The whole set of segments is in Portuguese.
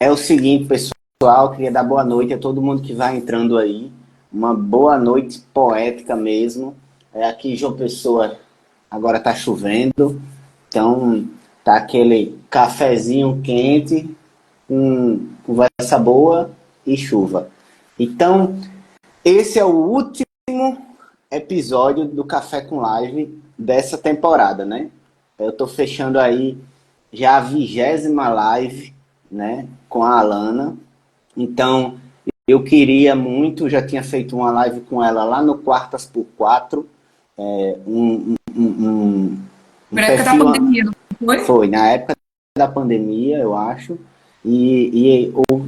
É o seguinte, pessoal, queria dar boa noite a todo mundo que vai entrando aí. Uma boa noite poética mesmo. Aqui em João Pessoa agora tá chovendo, então tá aquele cafezinho quente, conversa boa e chuva. Então, esse é o último episódio do Café com Live dessa temporada, né? Eu tô fechando aí já a 20ª live, né, com a Alana. Então, eu queria muito, já tinha feito uma live com ela lá no Quartas por Quatro, um Por época da perfil, pandemia, não foi? foi na época da pandemia, eu acho,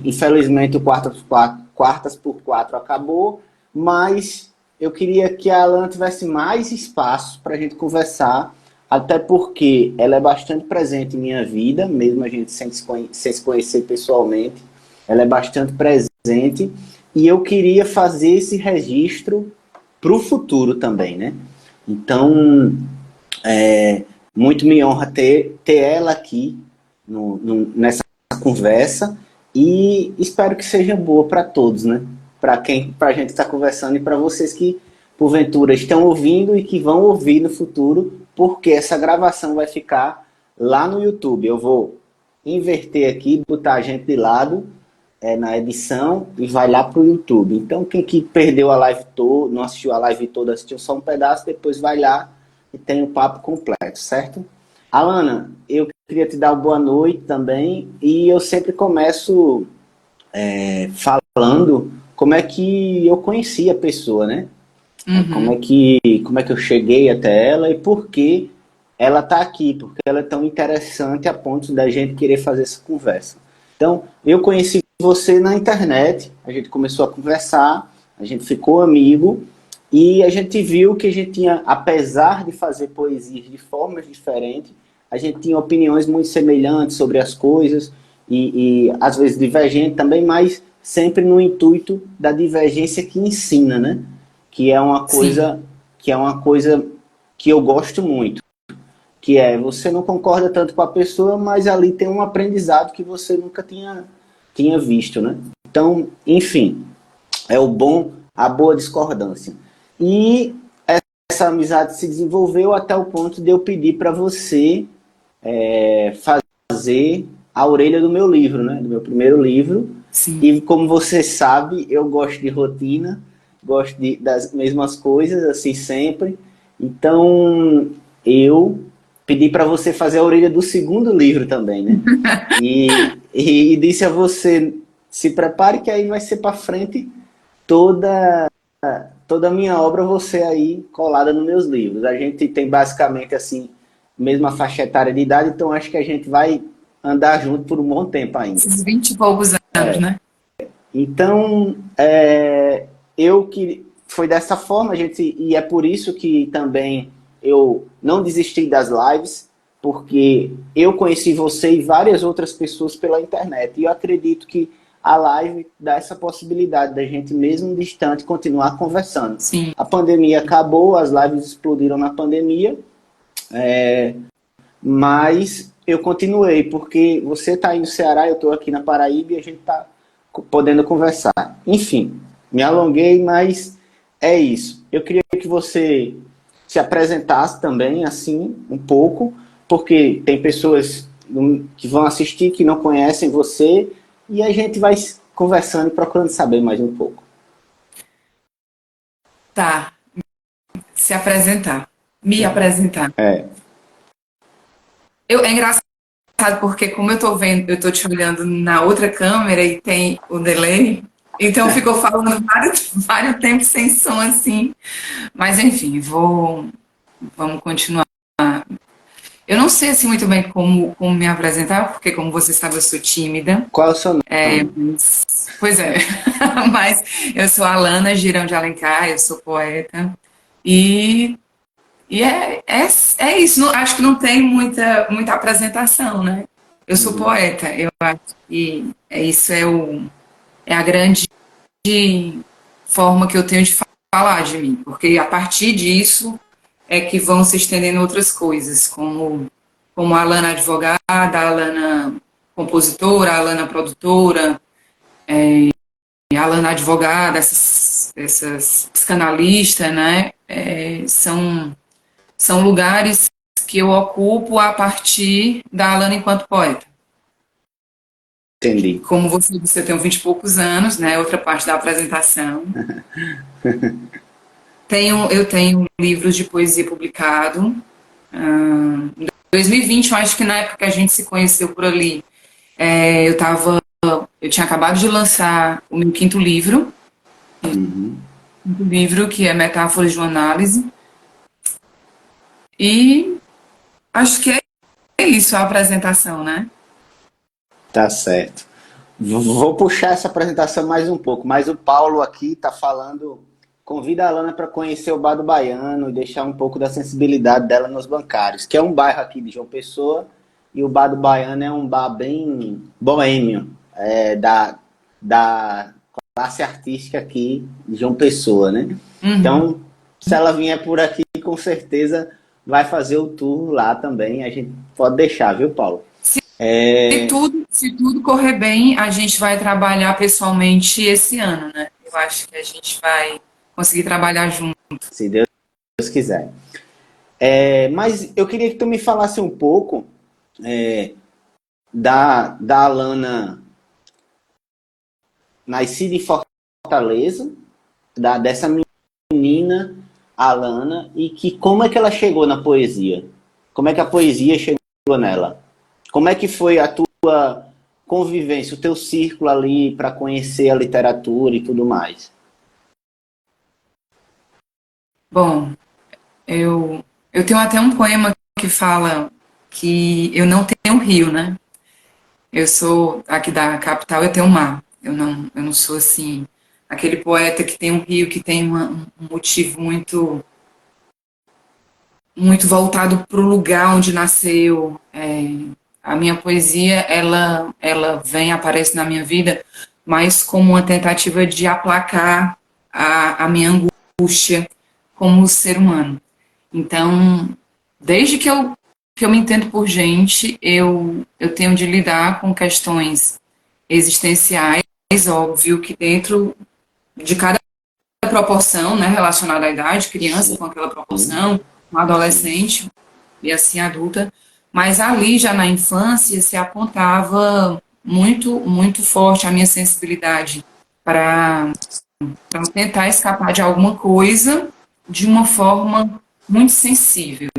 infelizmente o Quartas por Quatro acabou, mas eu queria que a Alana tivesse mais espaço para a gente conversar, até porque ela é bastante presente em minha vida, mesmo a gente sem se conhecer pessoalmente, ela é bastante presente, e eu queria fazer esse registro para o futuro também, né? Então, muito me honra ter ela aqui nessa conversa e espero que seja boa para todos, né? Para a gente estar conversando e para vocês que porventura estão ouvindo e que vão ouvir no futuro, porque essa gravação vai ficar lá no YouTube. Eu vou inverter aqui, botar a gente de lado na edição e vai lá para o YouTube. Então, quem que perdeu a live toda, não assistiu a live toda, assistiu só um pedaço, depois vai lá e tem o papo completo, certo? Alana, eu queria te dar uma boa noite também e eu sempre começo falando como é que eu conheci a pessoa, né? Uhum. Como é que eu cheguei até ela e por que ela está aqui, porque ela é tão interessante a ponto da gente querer fazer essa conversa. Então, eu conheci você na internet, a gente começou a conversar, a gente ficou amigo e a gente viu que a gente tinha, apesar de fazer poesias de formas diferentes, a gente tinha opiniões muito semelhantes sobre as coisas e às vezes divergentes também, mas sempre no intuito da divergência que ensina, né? Que é uma Sim. coisa que é uma coisa que eu gosto muito, que é você não concorda tanto com a pessoa, mas ali tem um aprendizado que você nunca tinha visto, né? Então, enfim, é a boa discordância. E essa amizade se desenvolveu até o ponto de eu pedir para você fazer a orelha do meu livro, né? Do meu primeiro livro. Sim. E como você sabe, eu gosto de rotina, das mesmas coisas, assim, sempre. Então, eu pedi para você fazer a orelha do segundo livro também, né? E disse a você, se prepare que aí vai ser para frente toda toda a minha obra, você aí colada nos meus livros. A gente tem basicamente assim, mesma faixa etária de idade, então acho que a gente vai andar junto por um bom tempo ainda. Esses 20 e poucos anos, né? Então, eu que foi dessa forma, a gente, e é por isso que também eu não desisti das lives, porque eu conheci você e várias outras pessoas pela internet. E eu acredito que a live dá essa possibilidade da gente, mesmo distante, continuar conversando. Sim. A pandemia acabou, as lives explodiram na pandemia, mas eu continuei, porque você está aí no Ceará, eu estou aqui na Paraíba e a gente está podendo conversar. Enfim, me alonguei, mas é isso. Eu queria que você se apresentasse também, assim, um pouco, porque tem pessoas que vão assistir que não conhecem você e a gente vai conversando e procurando saber mais um pouco. Tá. Se apresentar. Me apresentar. É. É engraçado porque como eu tô vendo, eu tô te olhando na outra câmera e tem o delay, então ficou falando vários tempos sem som assim. Mas enfim, vamos continuar. Eu não sei assim muito bem como me apresentar, porque como você sabe, eu sou tímida. Qual é o seu É, nome? pois é, mas eu sou Alana Girão de Alencar, eu sou poeta. E, e é isso, acho que não tem muita apresentação, né? Eu sou Uhum. poeta, eu acho que isso é a grande forma que eu tenho de falar de mim, porque a partir disso é que vão se estendendo outras coisas, como a Alana advogada, a Alana compositora, a Alana produtora, a Alana advogada, essas psicanalistas, né? São lugares que eu ocupo a partir da Alana enquanto poeta. Entendi. Como você disse, eu tenho 20 e poucos anos, né? Outra parte da apresentação. Eu tenho livros de poesia publicado. Em 2020, eu acho que na época que a gente se conheceu por ali, eu tinha acabado de lançar o meu quinto livro, que é Metáforas de uma Análise. E acho que é isso a apresentação, né? Tá certo. Vou puxar essa apresentação mais um pouco, mas o Paulo aqui está falando, convida a Alana para conhecer o Bar do Baiano e deixar um pouco da sensibilidade dela nos bancários, que é um bairro aqui de João Pessoa, e o Bar do Baiano é um bar bem boêmio, da classe artística aqui de João Pessoa, né? Então, se ela vier por aqui, com certeza vai fazer o tour lá também, a gente pode deixar, viu, Paulo? Se tudo correr bem, a gente vai trabalhar pessoalmente esse ano, né? Eu acho que a gente vai conseguir trabalhar junto. Se Deus quiser. Mas eu queria que tu me falasse um pouco da Alana nascida em Fortaleza, dessa menina Alana, e como é que ela chegou na poesia? Como é que a poesia chegou nela? Como é que foi a tua convivência, o teu círculo ali para conhecer a literatura e tudo mais? Bom, eu tenho até um poema que fala que eu não tenho rio, né? Eu sou aqui da capital, eu tenho mar. Eu não sou assim, aquele poeta que tem um rio, que tem um motivo muito voltado para o lugar onde nasceu. A minha poesia, ela aparece na minha vida, mas como uma tentativa de aplacar a minha angústia como ser humano. Então, desde que eu me entendo por gente, eu tenho de lidar com questões existenciais, óbvio que dentro de cada proporção, né, relacionada à idade, criança com aquela proporção, um adolescente e assim adulta, mas ali já na infância se apontava muito, muito forte a minha sensibilidade para tentar escapar de alguma coisa de uma forma muito sensível,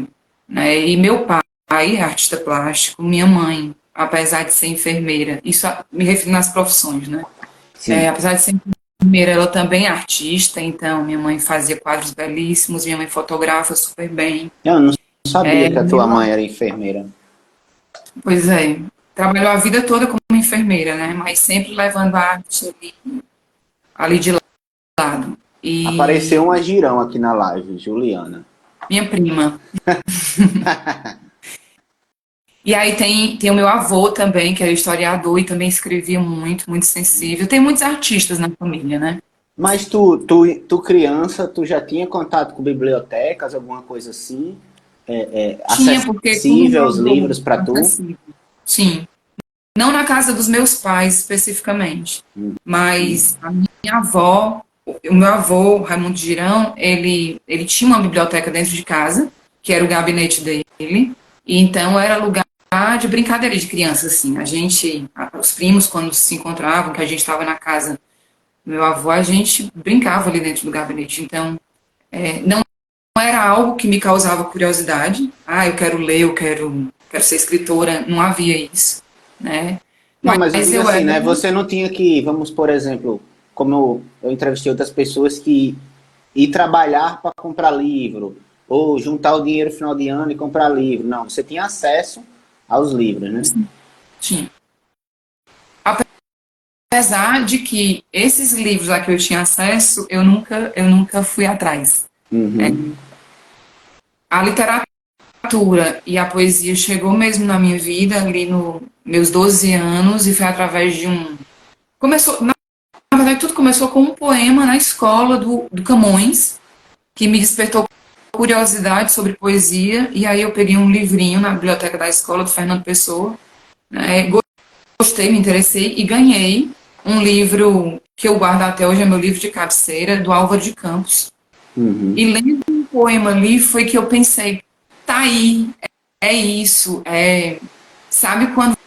né? E meu pai, artista plástico, minha mãe, apesar de ser enfermeira, isso me refiro nas profissões, né? Apesar de ser enfermeira, ela também é artista, então minha mãe fazia quadros belíssimos, minha mãe fotografa super bem. Eu não sabia que a tua mãe era enfermeira. Pois é, trabalhou a vida toda como enfermeira, né? Mas sempre levando a arte ali de lado. E Apareceu uma girão aqui na live, Juliana. minha prima. E aí tem o meu avô também, que é historiador e também escrevia muito, muito sensível. Tem muitos artistas na família, né? Mas tu criança, tu já tinha contato com bibliotecas, alguma coisa assim? Tinha, porque Acessível os livros para tu? Sim. Não na casa dos meus pais, especificamente. Mas a minha avó, o meu avô, Raimundo Girão, ele tinha uma biblioteca dentro de casa, que era o gabinete dele. E então era lugar de brincadeira de criança, assim. Os primos, quando se encontravam, que a gente estava na casa do meu avô, a gente brincava ali dentro do gabinete. Então, não era algo que me causava curiosidade. Ah, eu quero ler, eu quero ser escritora. Não havia isso, né? Não, mas eu digo assim, né? Você não tinha que, vamos, por exemplo, como eu entrevistei outras pessoas que ir trabalhar para comprar livro, ou juntar o dinheiro no final de ano e comprar livro. Não, você tinha acesso aos livros, né? Sim. Apesar de que esses livros a que eu tinha acesso, eu nunca fui atrás. A literatura e a poesia chegou mesmo na minha vida ali nos meus 12 anos e foi através de na verdade, tudo começou com um poema na escola do Camões, que me despertou curiosidade sobre poesia, e aí eu peguei um livrinho na biblioteca da escola, do Fernando Pessoa, né? gostei, me interessei e ganhei um livro que eu guardo até hoje, é meu livro de cabeceira, do Álvaro de Campos. Uhum. E lendo um poema ali foi que eu pensei, tá aí, é isso, sabe quando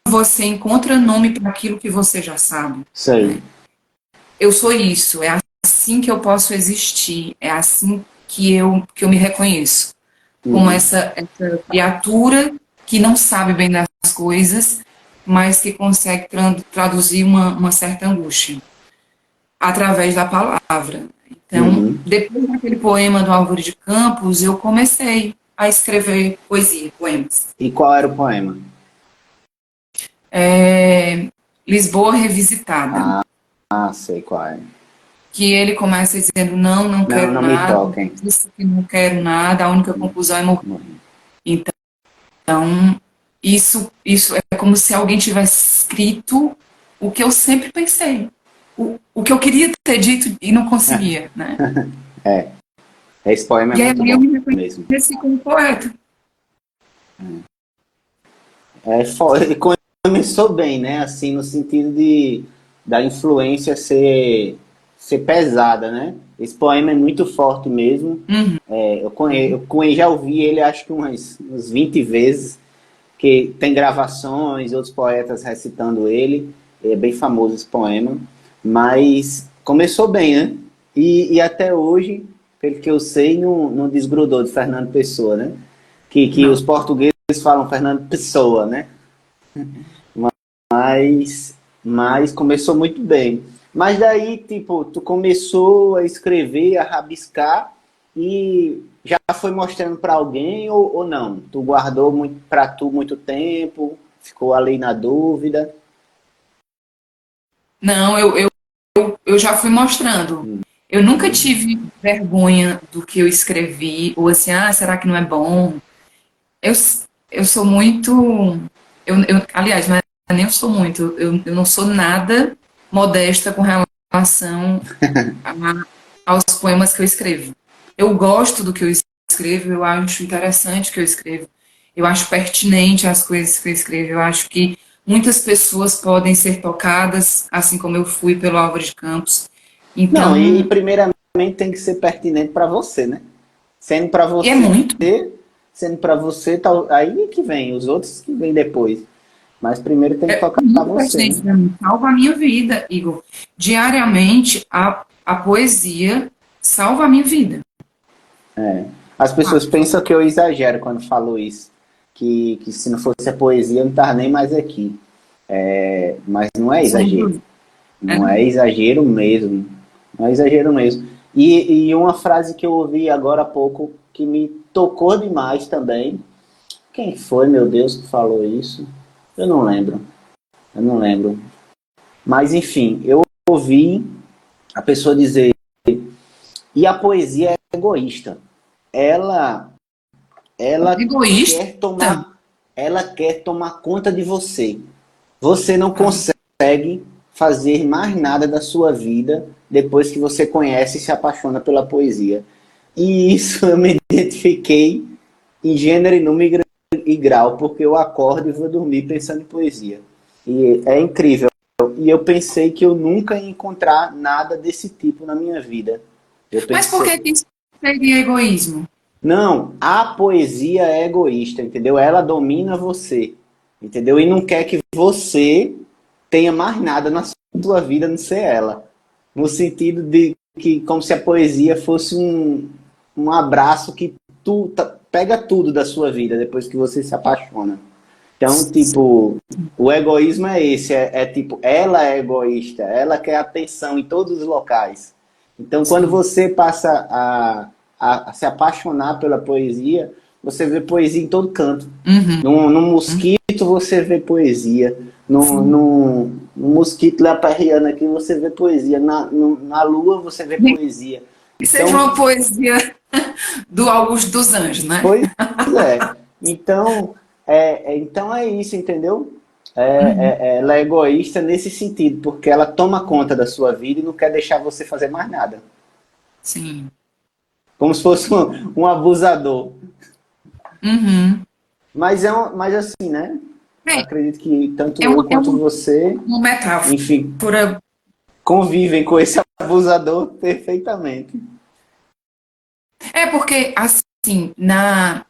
você encontra nome para aquilo que você já sabe, Sei. né? Eu sou isso, é assim que eu posso existir, é assim que eu me reconheço, como Uhum. essa criatura que não sabe bem das coisas, mas que consegue traduzir uma certa angústia através da palavra. Então, Uhum. depois daquele poema do Álvaro de Campos, eu comecei a escrever poesia, poemas. E qual era o poema? Lisboa Revisitada, Ah, sei qual é. que ele começa dizendo, não, não Não, quero não me nada, toquem. disse que não quero nada, a única conclusão é morrer. Morri. Então, isso é como se alguém tivesse escrito o que eu sempre pensei, o que eu queria ter dito e não conseguia, né? É, esse poema é E aí muito eu bom me mesmo. reconheci como poeta. E começou bem, né? Assim, no sentido de da influência ser pesada, né? Esse poema é muito forte mesmo. Uhum. Já ouvi ele acho que umas 20 vezes, que tem gravações, outros poetas recitando ele. É bem famoso esse poema. Mas começou bem, né? E até hoje, pelo que eu sei, não desgrudou de Fernando Pessoa, né? Que os Não. portugueses falam Fernando Pessoa, né? Mas começou muito bem. Mas daí, tipo, tu começou a escrever, a rabiscar e já foi mostrando para alguém ou não? Tu guardou muito para tu muito tempo, ficou ali na dúvida. Não, eu já fui mostrando. Eu nunca tive vergonha do que eu escrevi, ou assim, será que não é bom? Eu, eu sou muito. Aliás, não é nem eu sou muito, eu não sou nada modesta com relação aos poemas que eu escrevo. Eu gosto do que eu escrevo, eu acho interessante o que eu escrevo, eu acho pertinente as coisas que eu escrevo, eu acho que muitas pessoas podem ser tocadas, assim como eu fui pelo Álvaro de Campos. Não, e Então, primeiramente tem que ser pertinente para você, né? Sendo para e é você, muito. sendo para você, aí é que vem, os outros que vêm depois. Mas primeiro tem que tocar Muito você, né? pertinente para mim, salva a minha vida, Igor. Diariamente, a poesia salva a minha vida. As Ah, pessoas pensam que eu exagero quando falo isso. Que se não fosse a poesia, eu não estava nem mais aqui. Mas não é somos exagero. dois. É, Não é não. exagero mesmo. Não é exagero mesmo. E uma frase que eu ouvi agora há pouco que me tocou demais também. Quem foi, meu Deus, que falou isso? Eu não lembro. Eu não lembro. Mas enfim, eu ouvi a pessoa dizer: e a poesia é egoísta. Ela ela Egoísta? quer tomar, ela quer tomar conta de você. Você não consegue fazer mais nada da sua vida depois que você conhece e se apaixona pela poesia. E isso eu me identifiquei em gênero e número e grau, porque eu acordo e vou dormir pensando em poesia. E é incrível. E eu pensei que eu nunca ia encontrar nada desse tipo na minha vida. Eu Mas por pensei, que isso seria egoísmo? não, a poesia é egoísta, entendeu? Ela domina você, entendeu? E não quer que você tenha mais nada na sua vida a não ser ela. No sentido de que, como se a poesia fosse um abraço que pega tudo da sua vida depois que você se apaixona. Então, tipo, o egoísmo é esse, tipo, ela é egoísta, ela quer atenção em todos os locais. Então, quando Sim. você passa a se apaixonar pela poesia, você vê poesia em todo canto. Uhum. Num mosquito você vê poesia. Sim. No mosquito leparriano aqui você vê poesia. Na lua você vê poesia. Que seja Então, uma poesia do Augusto dos Anjos, né? pois é. Então é isso, entendeu? Ela é egoísta nesse sentido, porque ela toma conta da sua vida e não quer deixar você fazer mais nada. Sim. Como se fosse um abusador. Uhum. Mas assim, né? acredito que tanto é eu quanto você, uma metáfora. enfim, convivem com esse abusador perfeitamente. É porque, assim,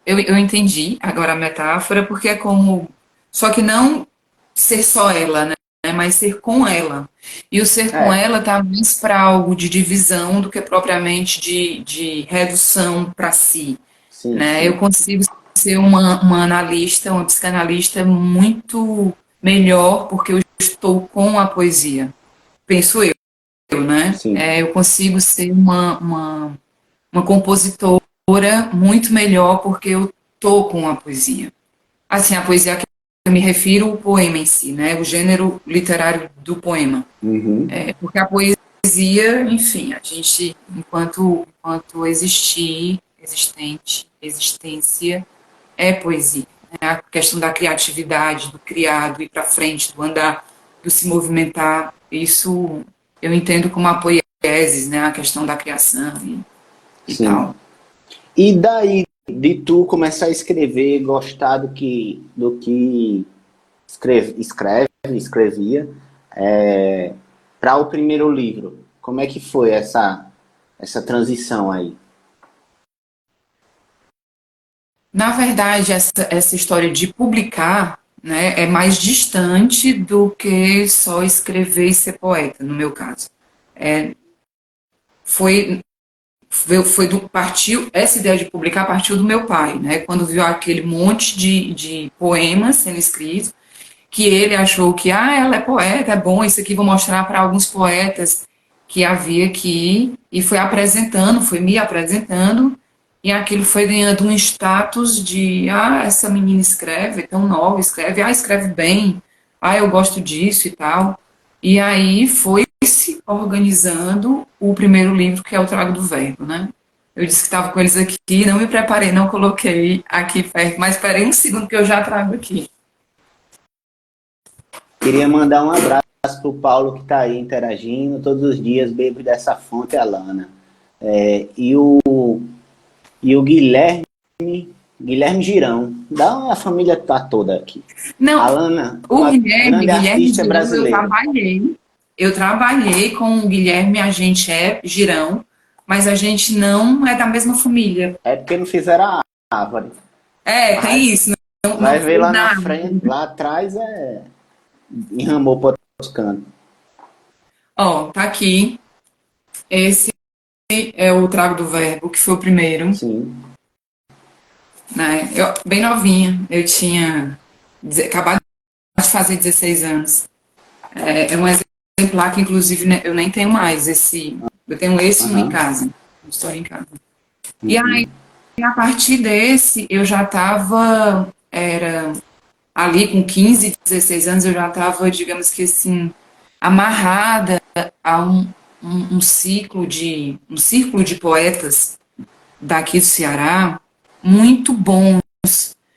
eu entendi agora a metáfora, porque é como. Só que não ser só ela, né? Mas ser com ela. E o ser com É, ela tá mais para algo de divisão do que propriamente de redução para si, sim, né? Eu sim, consigo ser uma analista, uma psicanalista muito melhor porque eu estou com a poesia, penso eu, né? sim, Eu consigo ser uma compositora muito melhor porque eu tô com a poesia. Assim, a poesia que eu me refiro, o poema em si, né? O gênero literário do poema. uhum, Porque a poesia, enfim, a gente, enquanto existência, é poesia. Né? A questão da criatividade, do criar, do ir para frente, do andar, do se movimentar, isso eu entendo como a poiesis, né? A questão da criação e sim. tal. E daí, de tu começar a escrever, gostar do que escrevia, para o primeiro livro, como é que foi essa transição aí? Na verdade, essa história de publicar, né, é mais distante do que só escrever e ser poeta, no meu caso. É, foi, essa ideia de publicar partiu do meu pai, né, quando viu aquele monte de poemas sendo escritos, que ele achou que, ela é poeta, é bom, isso aqui vou mostrar para alguns poetas que havia aqui, e foi me apresentando, e aquilo foi ganhando um status de, essa menina escreve, é tão nova, escreve, escreve bem, eu gosto disso e tal. E aí foi se organizando o primeiro livro, que é o Trago do Verbo, né? Eu disse que estava com eles aqui, não me preparei, não coloquei aqui perto, mas esperei um segundo que eu já trago aqui. Queria mandar um abraço pro Paulo que está aí interagindo, todos os dias bebo dessa fonte, Alana. E o Guilherme Girão, a família tá toda aqui. Não, Alana, o uma grande Guilherme artista Girão, brasileira. eu trabalhei com o Guilherme, a gente é Girão, mas a gente não é da mesma família. É porque não fizeram a árvore. Tem Vai, isso, não vai ver foi lá na nada. frente, lá atrás enramou para outros cantos. Ó, tá aqui, esse é o Trago do Verbo, que foi o primeiro, Sim. né? Bem novinha, eu tinha acabado de fazer 16 anos. É um exemplar que, inclusive, né, eu nem tenho mais eu tenho esse um em Aham. casa, uma história em casa. E aí, Uhum. a partir desse, eu já estava, ali com 15, 16 anos, eu já estava, digamos que assim, amarrada a um círculo de poetas daqui do Ceará, muito bons,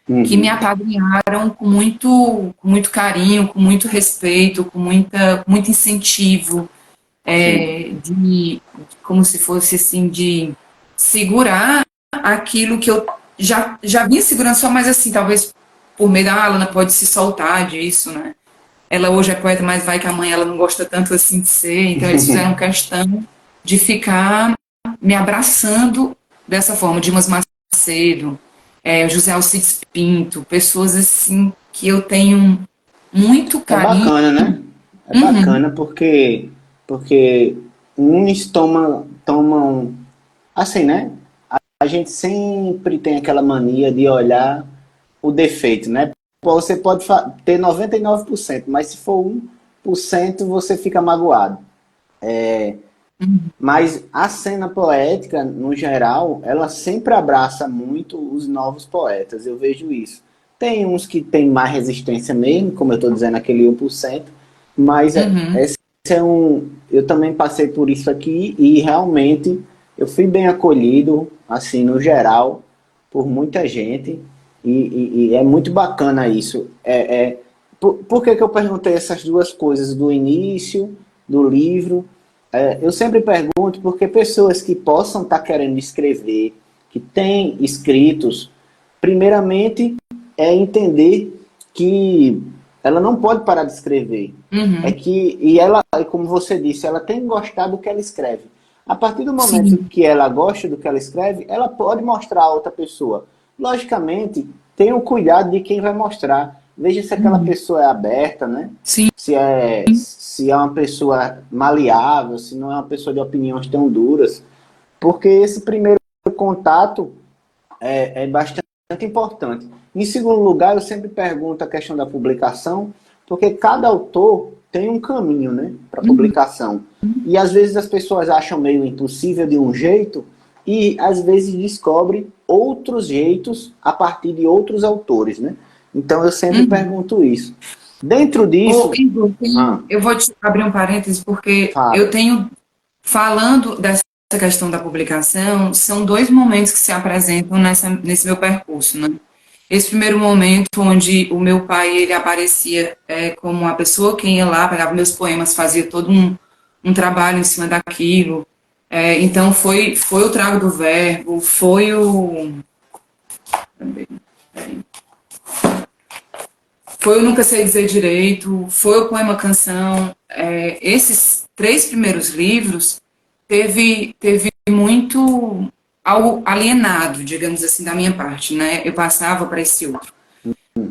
que me Uhum. apadrinharam com muito carinho, com muito respeito, com muito incentivo, Sim. como se fosse assim, de segurar aquilo que eu já vinha segurando só, mas assim, talvez por meio da Alana pode se soltar disso, né? Ela hoje é poeta, mas vai que a mãe ela não gosta tanto assim de ser, então eles fizeram questão de ficar me abraçando dessa forma, Dimas Macedo, José Alcides Pinto, pessoas assim que eu tenho muito É carinho. bacana, né? É Uhum, bacana porque uns tomam assim, né? A gente sempre tem aquela mania de olhar o defeito, né? Você pode ter 99%, mas se for 1%, você fica magoado. uhum, Mas a cena poética, no geral, ela sempre abraça muito os novos poetas. Eu vejo isso. Tem uns que têm mais resistência mesmo, como eu estou dizendo, aquele 1%, mas uhum. esse é um. Eu também passei por isso aqui e realmente eu fui bem acolhido, assim, no geral, por muita gente. E é muito bacana isso. Por que eu perguntei essas duas coisas do início do livro? Eu sempre pergunto porque pessoas que possam estar querendo escrever, que têm escritos, primeiramente é entender que ela não pode parar de escrever. É Uhum. que, e ela, como você disse, ela tem que gostar do que ela escreve. A partir do momento Sim. que ela gosta do que ela escreve, ela pode mostrar a outra pessoa. Logicamente, tenha o cuidado de quem vai mostrar. Veja se aquela Uhum. pessoa é aberta, né? Sim. Se é uma pessoa maleável, se não é uma pessoa de opiniões tão duras. Porque esse primeiro contato é bastante importante. Em segundo lugar, eu sempre pergunto a questão da publicação, porque cada autor tem um caminho, né, para Uhum. publicação. E às vezes as pessoas acham meio impossível de um jeito e às vezes descobrem outros jeitos a partir de outros autores, né? Então eu sempre Uhum. pergunto isso. Dentro Ô, disso, Igor, ah, eu vou te abrir um parênteses, porque eu fala. tenho, falando dessa questão da publicação, são dois momentos que se apresentam nesse meu percurso, né? Esse primeiro momento, onde o meu pai, ele aparecia como uma pessoa que ia lá, pegava meus poemas, fazia todo um trabalho em cima daquilo. Então, foi o Trago do Verbo, foi o... Foi o Nunca Sei Dizer Direito, foi o Poema Canção. Esses três primeiros livros teve muito algo alienado, digamos assim, da minha parte, né? Eu passava para esse outro.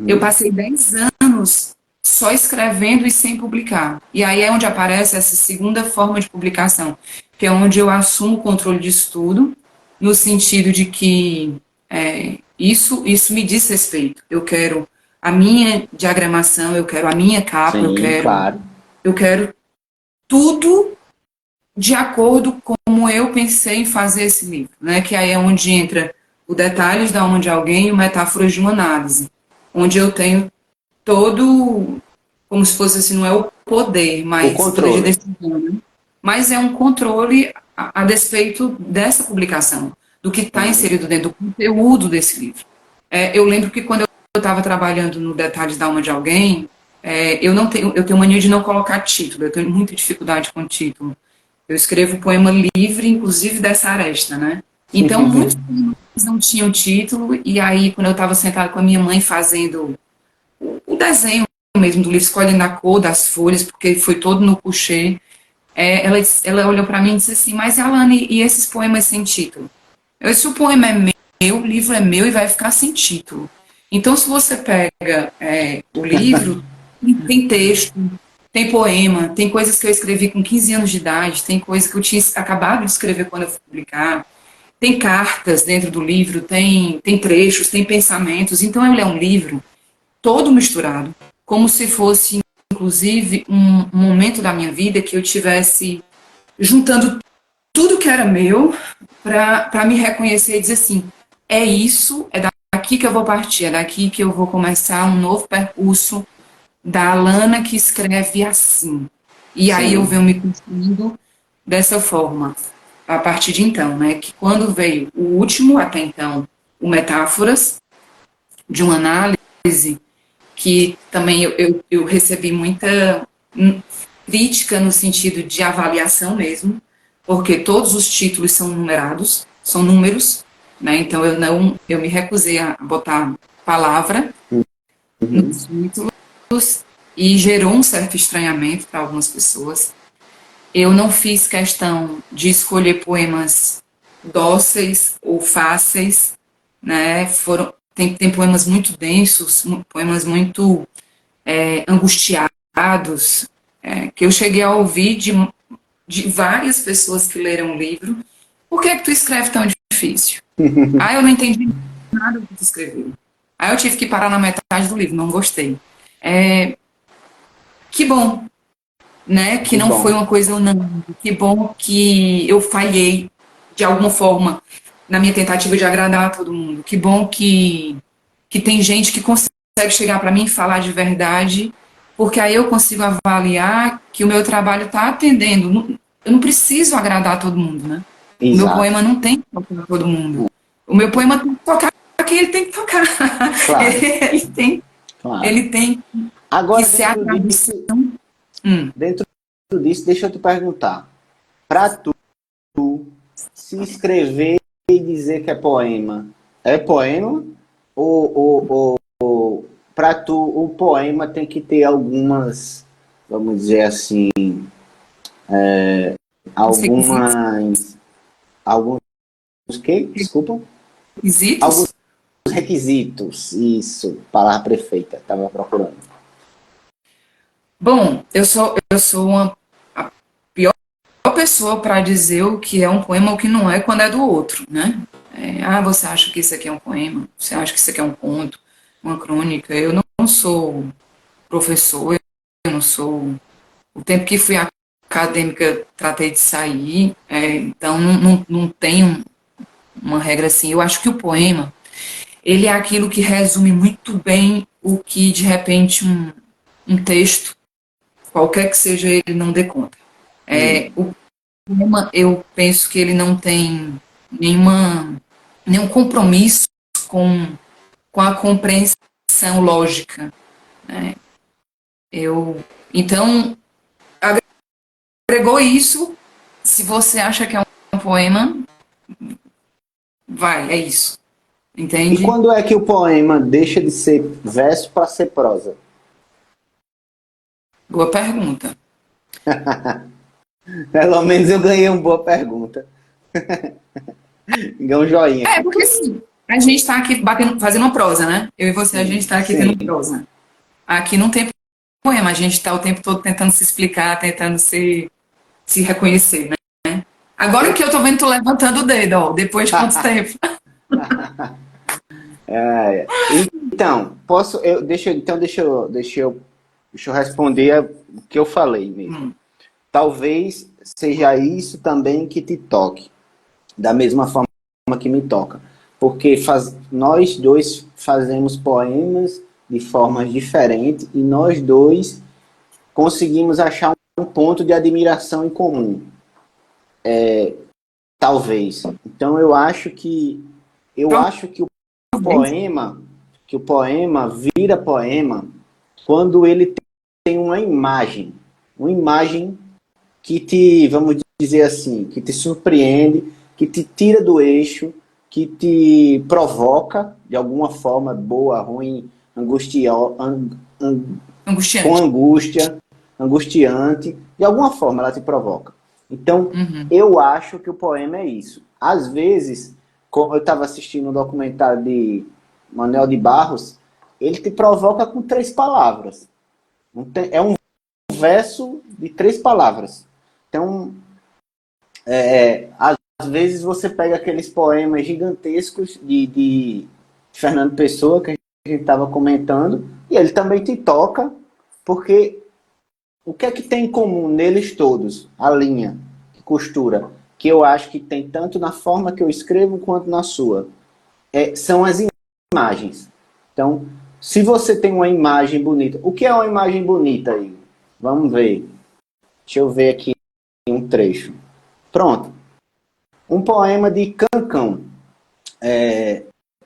Eu Uhum, passei 10 anos só escrevendo e sem publicar. E aí é onde aparece essa segunda forma de publicação, que é onde eu assumo o controle disso tudo, no sentido de que isso me diz respeito. Eu quero a minha diagramação, eu quero a minha capa, sim, claro. eu quero tudo de acordo com como eu pensei em fazer esse livro, né? Que aí é onde entra o detalhes da alma de alguém e o metáforas de uma análise, onde eu tenho todo, como se fosse assim, não é o poder, O mas o poder de controle. decisão, né? Mas é um controle a despeito dessa publicação, do que está Uhum, inserido dentro do conteúdo desse livro. Eu lembro que quando eu estava trabalhando no Detalhes da Alma de Alguém, eu tenho mania de não colocar título, eu tenho muita dificuldade com título. Eu escrevo poema livre, inclusive dessa aresta, né? Então, muitos poemas não tinham título, e aí, quando eu estava sentada com a minha mãe fazendo o desenho mesmo do livro, escolhendo a cor das folhas, porque foi todo no coucher, ela olhou para mim e disse assim, mas Alane, e esses poemas sem título? Eu disse, o poema é meu, o livro é meu e vai ficar sem título. Então, se você pega o livro, tem texto, tem poema, tem coisas que eu escrevi com 15 anos de idade, tem coisas que eu tinha acabado de escrever quando eu fui publicar, tem cartas dentro do livro, tem trechos, tem pensamentos. Então, ele é um livro todo misturado, como se fosse, inclusive, um momento da minha vida que eu tivesse juntando tudo que era meu para me reconhecer e dizer assim: é isso, é daqui que eu vou partir, é daqui que eu vou começar um novo percurso da Alana que escreve assim. E aí eu sim. venho me construindo dessa forma, a partir de então, né? Que quando veio o último, até então, o Metáforas, de uma análise, que também eu recebi muita crítica no sentido de avaliação mesmo, porque todos os títulos são numerados, são números, né? Então eu me recusei a botar palavra Uhum. nos títulos e gerou um certo estranhamento para algumas pessoas. Eu não fiz questão de escolher poemas dóceis ou fáceis, né? Tem poemas muito densos, poemas muito angustiados, que eu cheguei a ouvir de várias pessoas que leram o livro. Por que é que tu escreve tão difícil? Ah, eu não entendi nada do que tu escreveu. Aí eu tive que parar na metade do livro, não gostei. É, que bom, né, que Que não foi bom. uma coisa unânime. Que bom que eu falhei de alguma forma na minha tentativa de agradar a todo mundo. Que bom que tem gente que consegue chegar para mim e falar de verdade, porque aí eu consigo avaliar que o meu trabalho está atendendo. Eu não preciso agradar a todo mundo, né? O meu Exato. poema não tem que tocar todo mundo. O meu poema tem que tocar quem ele tem que tocar. Claro, Ele tem, claro. ele tem que Agora, ser a tradução. Hum. dentro disso, deixa eu te perguntar. Para tu se escrever e dizer que é poema ou para tu, o poema tem que ter algumas, vamos dizer assim, Os requisitos. alguns que? Desculpa? Alguns Requisitos? requisitos, isso, palavra perfeita, estava procurando. Bom, eu sou a pior pessoa para dizer o que é um poema ou o que não é quando é do outro, né? Você acha que isso aqui é um poema? Você acha que isso aqui é um conto, uma crônica? Eu não sou professor, eu não sou. O tempo que fui acadêmica, tratei de sair, então não tenho uma regra assim. Eu acho que o poema, ele é aquilo que resume muito bem o que, de repente, um texto, qualquer que seja ele, não dê conta. Hum, O poema, eu penso que ele não tem nenhum compromisso com a compreensão lógica. Então, agregou isso, se você acha que é um poema, vai, é isso. E Entende? quando é que o poema deixa de ser verso para ser prosa? Boa pergunta. Pelo menos eu ganhei uma boa pergunta. Ganhei um joinha aqui. Porque assim, a gente está aqui fazendo uma prosa, né? Eu e você, a gente Sim, está aqui tendo sim. prosa. Aqui não tem poema, a gente está o tempo todo tentando se explicar, tentando se reconhecer, né? Agora que eu tô vendo tu levantando o dedo, ó, depois de quanto tempo? Então, posso, deixa eu responder o que eu falei mesmo. Hum, Talvez seja isso também que te toque, da mesma forma que me toca. Porque nós dois fazemos poemas de formas diferentes e nós dois conseguimos achar um ponto de admiração em comum. Talvez. Então eu acho que talvez. poema, que o poema vira poema quando ele tem uma imagem que te, vamos dizer assim, que te surpreende, que te tira do eixo, que te provoca de alguma forma, boa, ruim, com Angustiante. angústia, angustiante, de alguma forma ela te provoca. Então, Uhum. eu acho que o poema é isso. Às vezes, como eu estava assistindo um documentário de Manuel de Barros, ele te provoca com 3 palavras. É um verso de 3 palavras. Então, às vezes você pega aqueles poemas gigantescos de Fernando Pessoa, que a gente estava comentando, e ele também te toca, porque o que é que tem em comum neles todos? A linha que costura, que eu acho que tem tanto na forma que eu escrevo quanto na sua. São as imagens. Então, se você tem uma imagem bonita, o que é uma imagem bonita aí? Vamos ver. Deixa eu ver aqui um trecho. Pronto. Um poema de Cancão,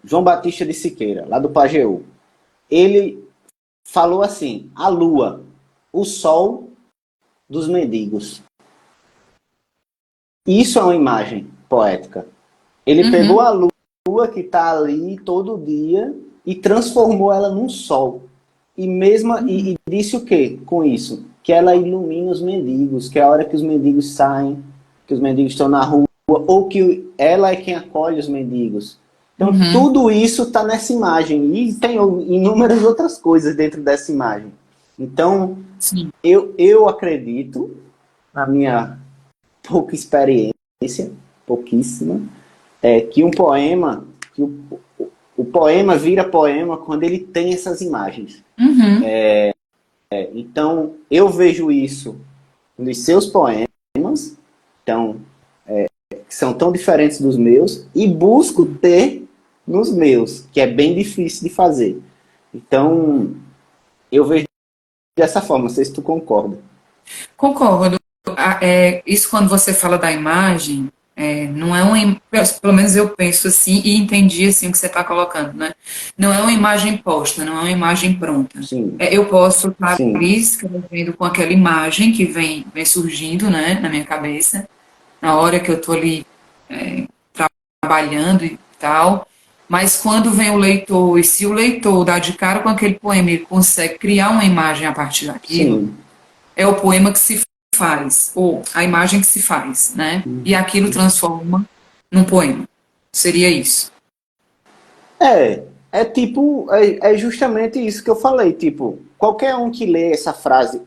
João Batista de Siqueira, lá do Pajeú. Ele falou assim: a lua, o sol dos mendigos. Isso é uma imagem poética. Ele pegou Uhum. a lua que está ali todo dia e transformou ela num sol. E disse o quê com isso? Que ela ilumina os mendigos, que é a hora que os mendigos saem, que os mendigos estão na rua, ou que ela é quem acolhe os mendigos. Então, Uhum. tudo isso está nessa imagem. E tem inúmeras outras coisas dentro dessa imagem. Então, Sim. eu acredito, na minha pouca experiência, pouquíssima, que um poema, o poema vira poema quando ele tem essas imagens. Uhum. Então, eu vejo isso nos seus poemas, então, que são tão diferentes dos meus, e busco ter nos meus, que é bem difícil de fazer. Então, eu vejo dessa forma, não sei se tu concorda. Concordo. Isso quando você fala da imagem, não é uma, pelo menos eu penso assim e entendi assim o que você está colocando, né? Não é uma imagem posta, não é uma imagem pronta. Sim, Eu posso estar sim. ali escrevendo com aquela imagem que vem surgindo, né, na minha cabeça, na hora que eu estou ali trabalhando e tal. Mas quando vem o leitor, e se o leitor dá de cara com aquele poema, ele consegue criar uma imagem a partir daquilo, Sim. é o poema que se faz, ou a imagem que se faz, né? E aquilo transforma num poema. Seria isso. É tipo, é justamente isso que eu falei, tipo, qualquer um que lê essa frase,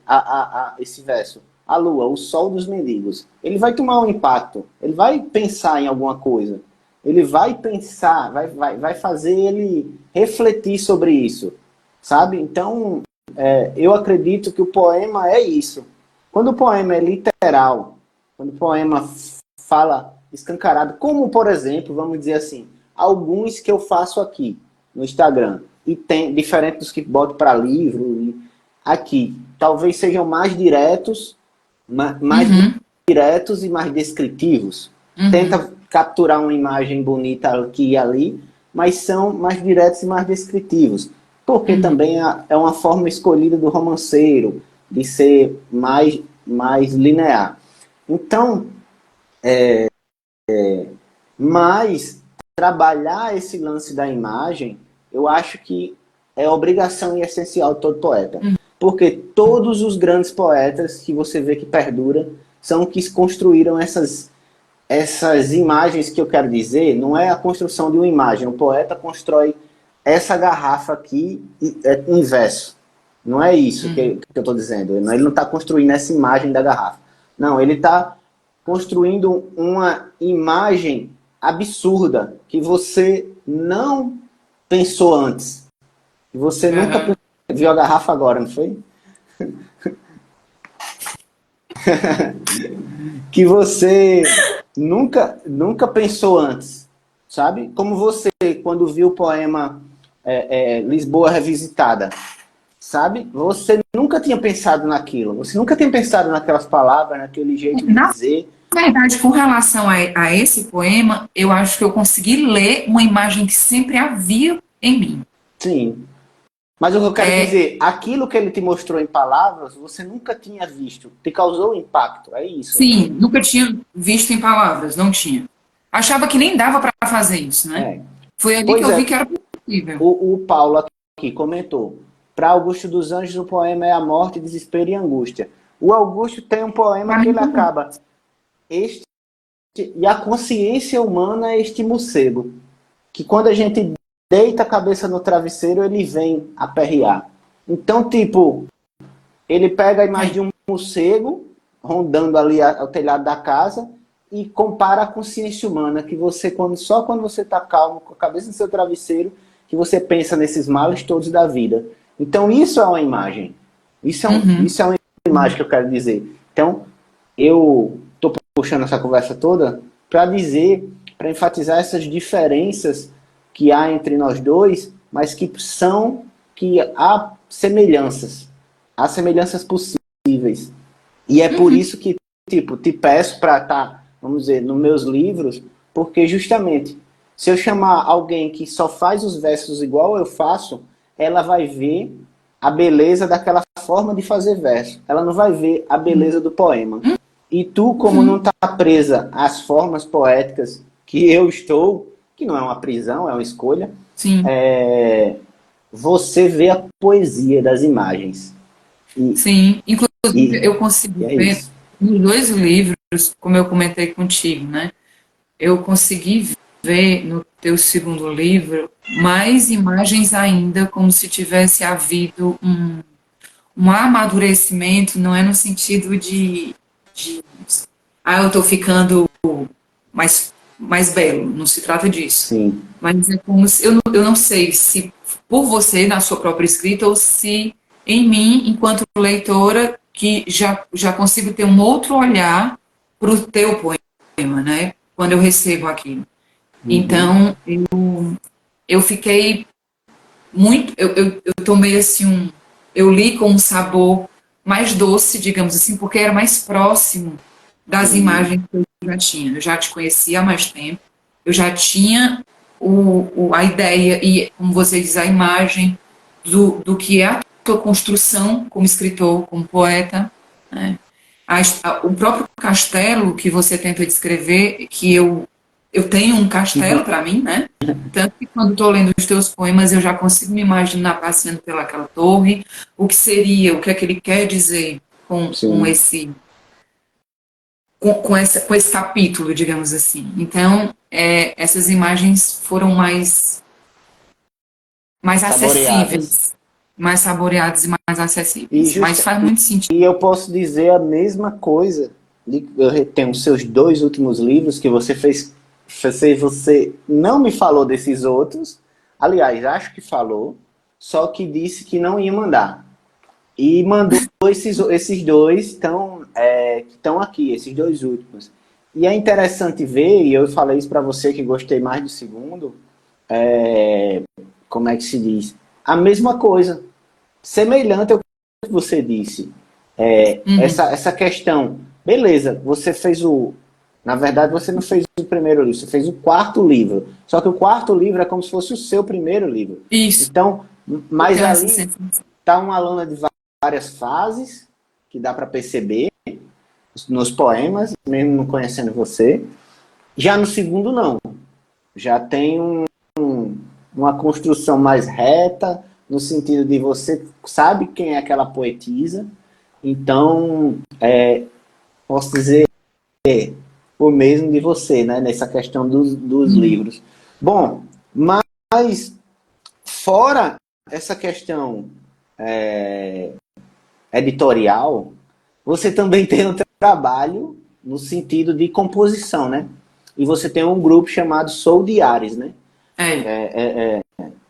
esse verso, a lua, o sol dos mendigos, ele vai tomar um impacto, ele vai pensar em alguma coisa, ele vai pensar, vai fazer ele refletir sobre isso, sabe? Então, eu acredito que o poema é isso. Quando o poema é literal, quando o poema fala escancarado, como, por exemplo, vamos dizer assim, alguns que eu faço aqui no Instagram, e tem, diferente dos que boto para livro, aqui, talvez sejam mais diretos, mais Uhum, diretos e mais descritivos. uhum, Tenta capturar uma imagem bonita aqui e ali, mas são mais diretos e mais descritivos. Porque uhum, também é uma forma escolhida do romanceiro de ser mais linear. Então, mas trabalhar esse lance da imagem, eu acho que é obrigação e essencial de todo poeta. Porque todos os grandes poetas que você vê que perdura são que construíram essas imagens que eu quero dizer, não é a construção de uma imagem. O poeta constrói essa garrafa aqui em verso. Não é isso uhum. que eu estou dizendo. Ele não está construindo essa imagem da garrafa. Não, ele está construindo uma imagem absurda que você não pensou antes. Que você nunca Aham. viu a garrafa agora, não foi? Que você nunca pensou antes, sabe? Como você, quando viu o poema Lisboa Revisitada, sabe? Você nunca tinha pensado naquilo, você nunca tinha pensado naquelas palavras, naquele jeito de Na dizer. verdade, com relação a esse poema, eu acho que eu consegui ler uma imagem que sempre havia em mim. Sim. Mas o que eu quero É, dizer, aquilo que ele te mostrou em palavras, você nunca tinha visto, te causou impacto, é isso. sim, nunca tinha visto em palavras, não tinha. Achava que nem dava para fazer isso, né? É. Foi ali que Pois eu vi é, que era possível. o Paulo aqui comentou. Para Augusto dos Anjos, o poema é a morte, desespero e angústia. O Augusto tem um poema Para que mim ele também. acaba. Este, e a consciência humana é este morcego, que quando a gente deita a cabeça no travesseiro, ele vem aperrear. Então, tipo, ele pega a imagem de É. um morcego rondando ali o telhado da casa e compara a consciência humana, que você, só quando você está calmo, com a cabeça no seu travesseiro, que você pensa nesses males todos da vida. Então, isso é uma imagem. Uhum, Isso é uma imagem que eu quero dizer. Então, eu estou puxando essa conversa toda para dizer, para enfatizar essas diferenças que há entre nós dois, mas que há semelhanças possíveis. E é por uhum. isso que, tipo, te peço para estar, vamos dizer, nos meus livros, porque justamente, se eu chamar alguém que só faz os versos igual eu faço, ela vai ver a beleza daquela forma de fazer verso. Ela não vai ver a beleza do poema. E tu, como não está presa às formas poéticas que eu estou, que não é uma prisão, é uma escolha, Sim, você vê a poesia das imagens. E, sim. Inclusive, e, eu e consegui é ver isso. nos dois livros, como eu comentei contigo, né? Eu consegui ver no teu segundo livro mais imagens ainda, como se tivesse havido um amadurecimento, não é no sentido de eu estou ficando mais belo, não se trata disso. Sim. Mas é como se, eu não sei se por você, na sua própria escrita, ou se em mim, enquanto leitora, que já consigo ter um outro olhar para o teu poema, né? Quando eu recebo aquilo. Uhum. Então, eu fiquei muito. Eu tomei assim um. Eu li com um sabor mais doce, digamos assim, porque era mais próximo das Sim. imagens que eu já tinha. Eu já te conhecia há mais tempo, eu já tinha a ideia e, como você diz, a imagem do que é a tua construção como escritor, como poeta. Né? O próprio castelo que você tenta descrever, que eu eu tenho um castelo para mim, né? Tanto que quando estou lendo os teus poemas, eu já consigo me imaginar passeando pelaquela torre, o que seria, o que é que ele quer dizer com Sim. esse com esse capítulo, digamos assim. Então, essas imagens foram mais Saboreadas. acessíveis, mais saboreadas e mais E, acessíveis. Mas justa, faz muito sentido. e eu posso dizer a mesma coisa. Eu tenho os seus dois últimos livros que você fez. Você não me falou desses outros. Aliás, acho que falou, só que disse que não ia mandar. E mandou esses dois que estão aqui, esses dois últimos. E é interessante ver, e eu falei isso para você que gostei mais do segundo, como é que se diz? A mesma coisa, semelhante ao que você disse. Uhum. Essa questão, beleza, você fez o. Na verdade, você não fez o primeiro livro, você fez o quarto livro. Só que o quarto livro é como se fosse o seu primeiro livro. Isso, Então, eu mas tenho essa ali sensação. está uma lona de várias fases, que dá para perceber nos poemas, mesmo não conhecendo você. Já no segundo, não. Já tem uma construção mais reta, no sentido de você sabe quem é aquela poetisa, então, posso dizer o mesmo de você, né, nessa questão dos Uhum. livros. Bom, mas fora essa questão editorial, você também tem um trabalho no sentido de composição, né? E você tem um grupo chamado Soul Diaries, né? É, é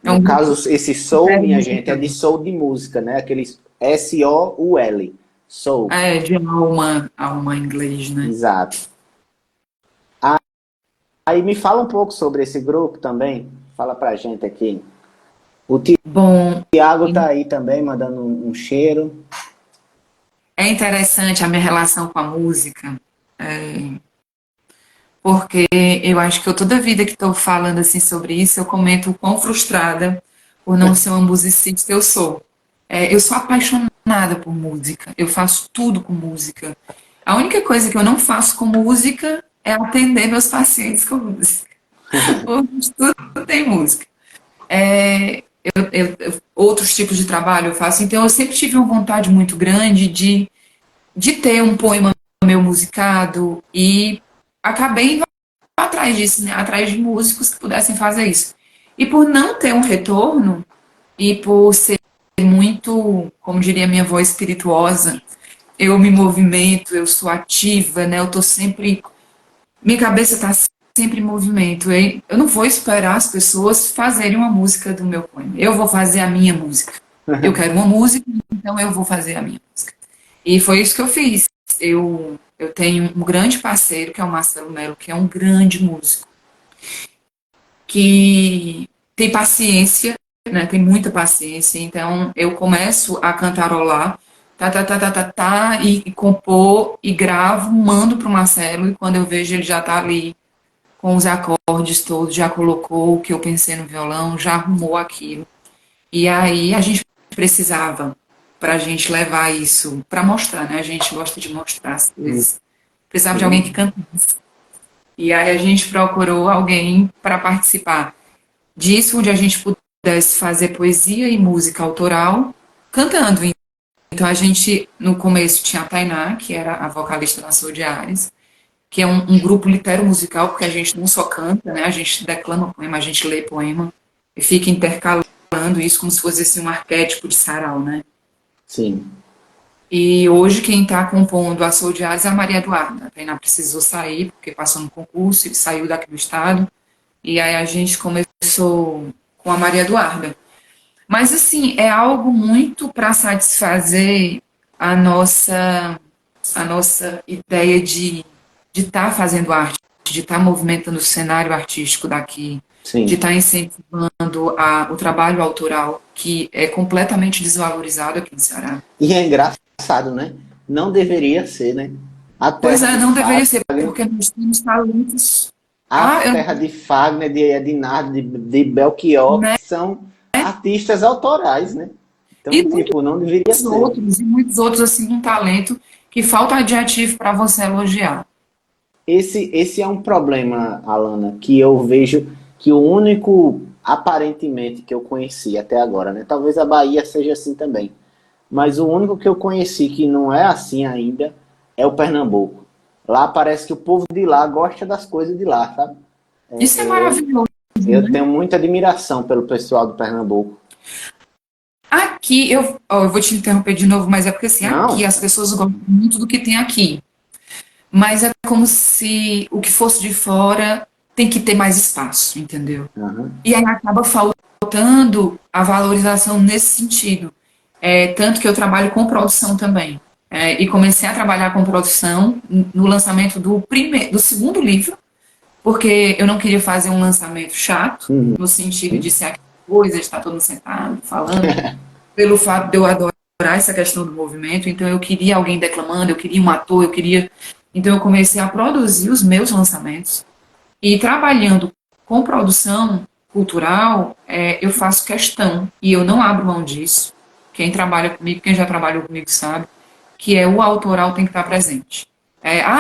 No um grupo caso, esse Soul, minha gente, é de experimental. soul de música, né? Aqueles Soul. Soul. É, de alma em inglês, né? Exato. Aí me fala um pouco sobre esse grupo também. Fala pra gente aqui. O Bom, Tiago tá aí também, mandando um cheiro. é interessante a minha relação com a música, porque eu acho que eu toda vida que estou falando assim sobre isso, eu comento o quão frustrada por não ser uma musicista eu sou. Eu sou apaixonada por música, eu faço tudo com música. A única coisa que eu não faço com música é atender meus pacientes com música. O resto tudo tem música. Outros tipos de trabalho eu faço, então eu sempre tive uma vontade muito grande de ter um poema meu musicado e acabei indo atrás disso, né? Atrás de músicos que pudessem fazer isso. E por não ter um retorno e por ser muito, como diria minha avó, espirituosa, eu me movimento, eu sou ativa, né? Eu tô sempre, minha cabeça está sempre em movimento. Eu não vou esperar as pessoas fazerem uma música do meu poema. Eu vou fazer a minha música. Eu quero uma música, então eu vou fazer a minha música. E foi isso que eu fiz. Eu tenho um grande parceiro, que é o Marcelo Melo, que é um grande músico, que tem paciência, né, tem muita paciência. Então, eu começo a cantarolar, e compor, e gravo, mando para o Marcelo, e quando eu vejo ele já está ali com os acordes todos, já colocou o que eu pensei no violão, já arrumou aquilo. E aí a gente precisava, para a gente levar isso, para mostrar, né? A gente gosta de mostrar as coisas. Precisava de alguém que Sim. cantasse. E aí a gente procurou alguém para participar disso, onde a gente pudesse fazer poesia e música autoral cantando. Então a gente, no começo, tinha a Tainá, que era a vocalista da Soul de Ares, que é um grupo litero-musical, porque a gente não só canta, né? A gente declama poema, a gente lê poema e fica intercalando isso como se fosse assim, um arquétipo de sarau, né? Sim. E hoje quem está compondo a Soul de Ares é a Maria Eduarda. A Tainá precisou sair, porque passou no concurso e saiu daqui do estado. E aí a gente começou com a Maria Eduarda. Mas, assim, é algo muito para satisfazer a nossa ideia de estar fazendo arte, de estar movimentando o cenário artístico daqui, de Sim. estar incentivando o trabalho autoral, que é completamente desvalorizado aqui no Ceará. E é engraçado, né? Não deveria ser, né? A Pois terra é, de não deveria ser, Fagner, porque nós temos talentos. a Ah, eu, terra de Fagner, de Ednardo, de Belchior, né? que são artistas autorais, né? E Então, tipo, não deveria ser. muitos outros, assim, um talento que falta adjetivo para você elogiar. esse é um problema, Alana, que eu vejo que o único, aparentemente, que eu conheci até agora, né? Talvez a Bahia seja assim também. Mas o único que eu conheci que não é assim ainda é o Pernambuco. Lá parece que o povo de lá gosta das coisas de lá, sabe? Isso é maravilhoso, Eu né? tenho muita admiração pelo pessoal do Pernambuco. Aqui, eu vou te interromper de novo, mas é porque assim, aqui Não? as pessoas gostam muito do que tem aqui. Mas é como se o que fosse de fora tem que ter mais espaço, entendeu? Aham. E aí acaba faltando a valorização nesse sentido. Tanto que eu trabalho com produção também. E comecei a trabalhar com produção no lançamento do segundo livro, porque eu não queria fazer um lançamento chato, Uhum. no sentido de ser aquela coisa, de estar todo mundo sentado, falando, pelo fato de eu adorar essa questão do movimento, então eu queria alguém declamando, eu queria um ator, eu queria. Então eu comecei a produzir os meus lançamentos. E trabalhando com produção cultural, eu faço questão, e eu não abro mão disso. Quem trabalha comigo, quem já trabalhou comigo sabe, que o autoral tem que estar presente.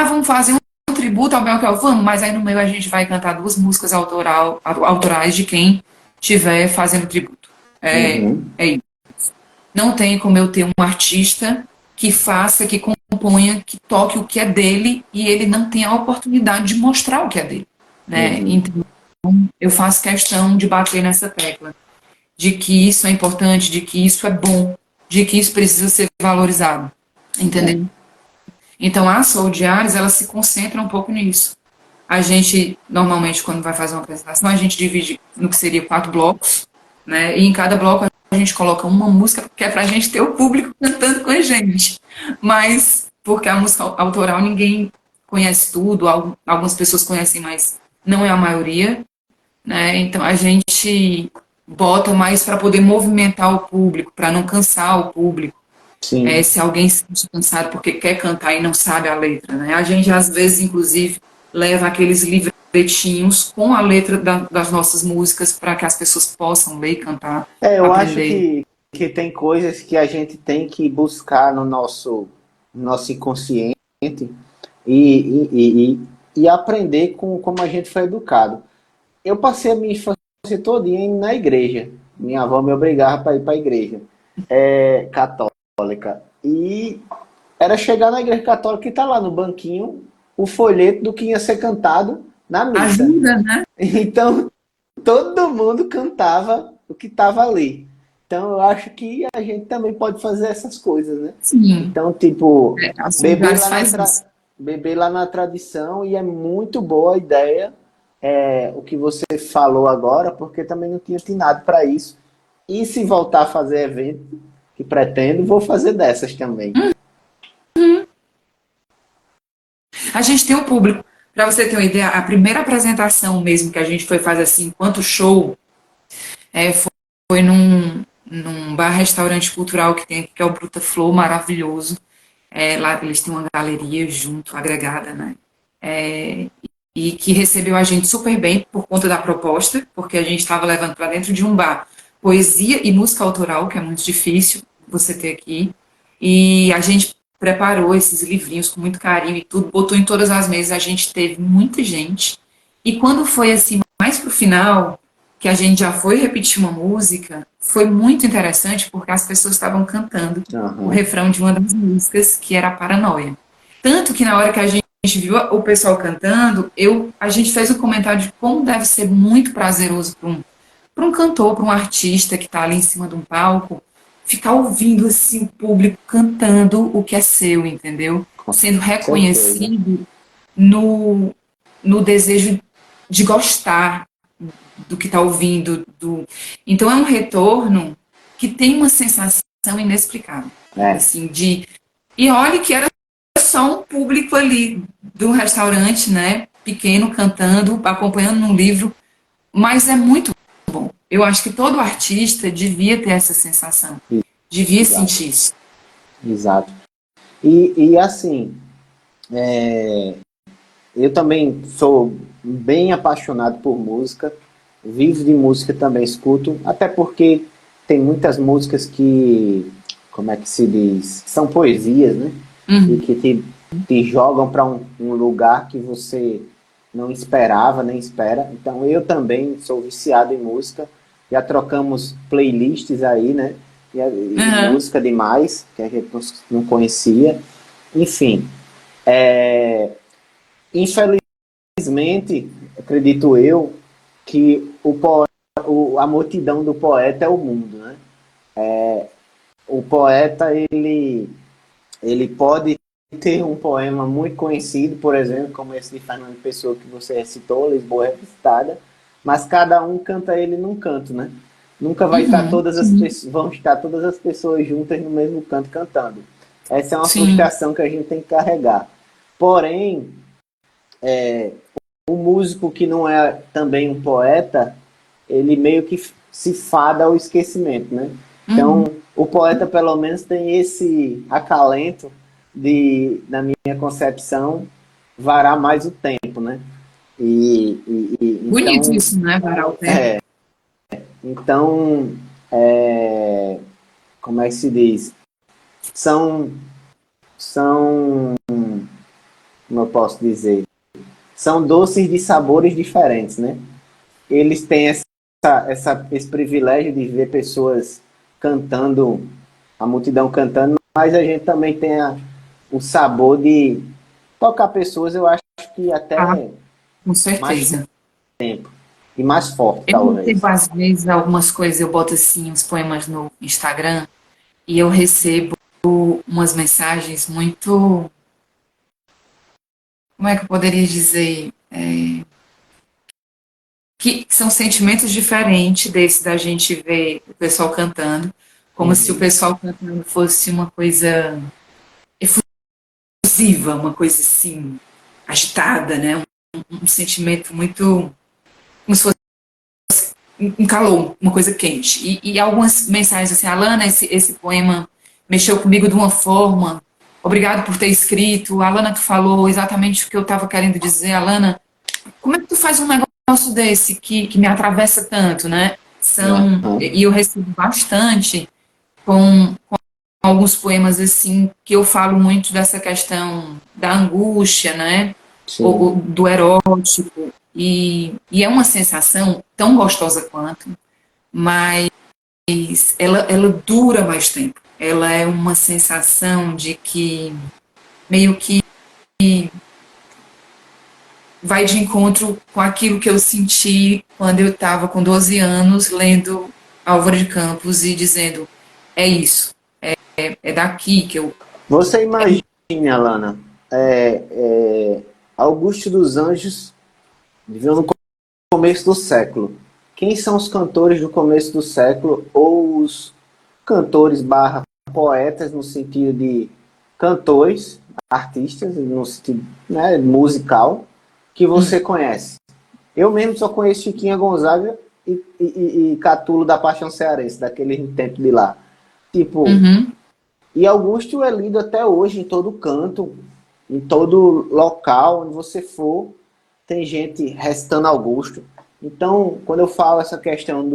Vamos fazer um tributo ao Belchior, vamos, mas aí no meio a gente vai cantar duas músicas autorais de quem estiver fazendo tributo. Uhum. É isso. Não tem como eu ter um artista que faça, que componha, que toque o que é dele e ele não tem a oportunidade de mostrar o que é dele, né? Uhum. Então, eu faço questão de bater nessa tecla, de que isso é importante, de que isso é bom, de que isso precisa ser valorizado, É. entendeu? Então, as Soul Diárias, elas se concentram um pouco nisso. A gente, normalmente, quando vai fazer uma apresentação, a gente divide no que seria 4 blocos, né? E em cada bloco a gente coloca uma música, que é pra gente ter o público cantando com a gente. Mas, porque a música autoral ninguém conhece tudo, algumas pessoas conhecem, mas não é a maioria, né? Então a gente bota mais para poder movimentar o público, para não cansar o público. Sim. Se alguém se sente cansado porque quer cantar e não sabe a letra, né? A gente às vezes, inclusive, leva aqueles livretinhos com a letra das nossas músicas para que as pessoas possam ler e cantar, Eu acho aprender. que tem coisas que a gente tem que buscar no nosso inconsciente e aprender com como a gente foi educado. Eu passei a minha infância todinha indo na igreja. Minha avó me obrigava para ir para a igreja católica. E era chegar na igreja católica e tá lá no banquinho o folheto do que ia ser cantado na missa. Ajuda, né? Então, todo mundo cantava o que estava ali. Então, eu acho que a gente também pode fazer essas coisas, né? Sim, Então, tipo, as beber Solidárias lá na, faz tra... isso. beber lá na tradição, e é muito boa a ideia o que você falou agora, porque também não tinha atinado para isso. E se voltar a fazer evento, que pretendo, vou fazer dessas também. A gente tem um público. Para você ter uma ideia, a primeira apresentação mesmo que a gente foi fazer assim, enquanto show, foi num bar-restaurante cultural que tem aqui, que é o Bruta Flow, maravilhoso. Lá eles têm uma galeria junto, agregada, né? É, e que recebeu a gente super bem por conta da proposta, porque a gente estava levando para dentro de um bar poesia e música autoral, que é muito difícil você ter aqui. E a gente preparou esses livrinhos com muito carinho e tudo, botou em todas as mesas, a gente teve muita gente. E quando foi assim, mais pro final, que a gente já foi repetir uma música, foi muito interessante porque as pessoas estavam cantando o Aham. refrão de uma das músicas, que era a Paranoia. Tanto que na hora que a gente viu o pessoal cantando, a gente fez um comentário de como deve ser muito prazeroso para um cantor, para um artista que está ali em cima de um palco, ficar ouvindo assim o público cantando o que é seu, entendeu? Com Sendo certeza. reconhecido no, no desejo de gostar do que está ouvindo. Então é um retorno que tem uma sensação inexplicável. É. Assim, e olhe que era só um público ali do restaurante, né? Pequeno, cantando, acompanhando um livro, mas é muito bom. Eu acho que todo artista devia ter essa sensação, devia Exato. sentir isso. Exato. E assim, eu também sou bem apaixonado por música, vivo de música também, escuto, até porque tem muitas músicas que, como é que se diz, são poesias, né? E Uhum. que te te jogam para um lugar que você não esperava, nem espera. Então eu também sou viciado em música. Já trocamos playlists aí, né? E Aham. música demais, que a gente não conhecia. Enfim, infelizmente, acredito eu, que a multidão do poeta é o mundo, né? O poeta, ele pode ter um poema muito conhecido, por exemplo, como esse de Fernando Pessoa que você citou, Lisboa Revisitada, mas cada um canta ele num canto, né? Nunca vai estar Uhum. todas as Sim. pessoas, vão estar todas as pessoas juntas no mesmo canto cantando. Essa é uma Sim. frustração que a gente tem que carregar. Porém, o músico que não é também um poeta, ele meio que se fada ao esquecimento, né? Então, Uhum. o poeta pelo menos tem esse acalento de, na minha concepção, varar mais o tempo, né? Bonito Então, isso, né, varar o tempo. então como é que se diz? São, são, como eu posso dizer, são doces de sabores diferentes, né? Eles têm esse privilégio de ver pessoas cantando, a multidão cantando, mas a gente também tem o sabor de tocar pessoas, eu acho que Ah, até com mais certeza. tempo e mais forte, Eu talvez. recebo, às vezes, algumas coisas, eu boto assim, uns poemas no Instagram, e eu recebo umas mensagens muito, como é que eu poderia dizer? Que são sentimentos diferentes desse da gente ver o pessoal cantando, como se o Uhum. pessoal cantando fosse uma coisa efusiva, uma coisa assim, agitada, né? Um sentimento muito, como se fosse um calor, uma coisa quente. E algumas mensagens assim, Alana, esse poema mexeu comigo de uma forma, obrigado por ter escrito, Alana, tu falou exatamente o que eu estava querendo dizer, Alana, como é que tu faz um negócio desse que me atravessa tanto, né? E eu recebo bastante com alguns poemas assim que eu falo muito dessa questão da angústia, né? Ou Sim. do erótico. E é uma sensação tão gostosa quanto, mas ela dura mais tempo. Ela é uma sensação de que meio que vai de encontro com aquilo que eu senti quando eu estava com 12 anos lendo Álvaro de Campos e dizendo: é isso, é daqui que eu. Você imagina, Alana, Augusto dos Anjos viveu no começo do século. Quem são os cantores do começo do século ou os cantores barra poetas no sentido de cantores, artistas, no sentido, né, musical, que você conhece? Eu mesmo só conheço Chiquinha Gonzaga e Catulo da Paixão Cearense, daquele tempo de lá. Tipo, Uhum. e Augusto é lido até hoje em todo canto, em todo local onde você for, tem gente restando Augusto. Então, quando eu falo essa questão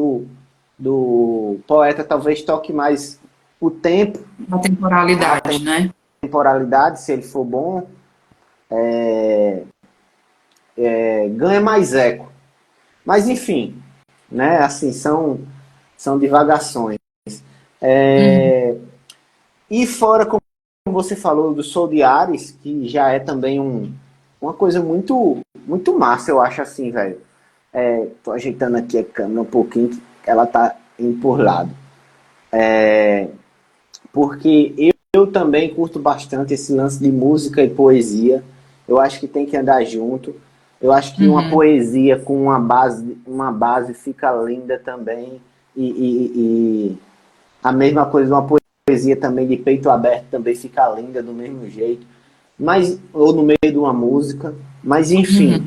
do poeta, talvez toque mais o tempo, Da temporalidade, né? temporalidade, se ele for bom, ganha mais eco. Mas, enfim, né? Assim, são divagações. Uhum. E fora, como você falou, do Sol de Ares, que já é também uma coisa muito massa, eu acho assim, velho. Tô ajeitando aqui a câmera um pouquinho, que ela tá indo por lado. Porque eu também curto bastante esse lance de música e poesia. Eu acho que tem que andar junto. Eu acho que uma Uhum. poesia com uma base fica linda também. E a mesma coisa, uma poesia também de peito aberto também fica linda do mesmo jeito. Mas, ou no meio de uma música. Mas, enfim, Uhum.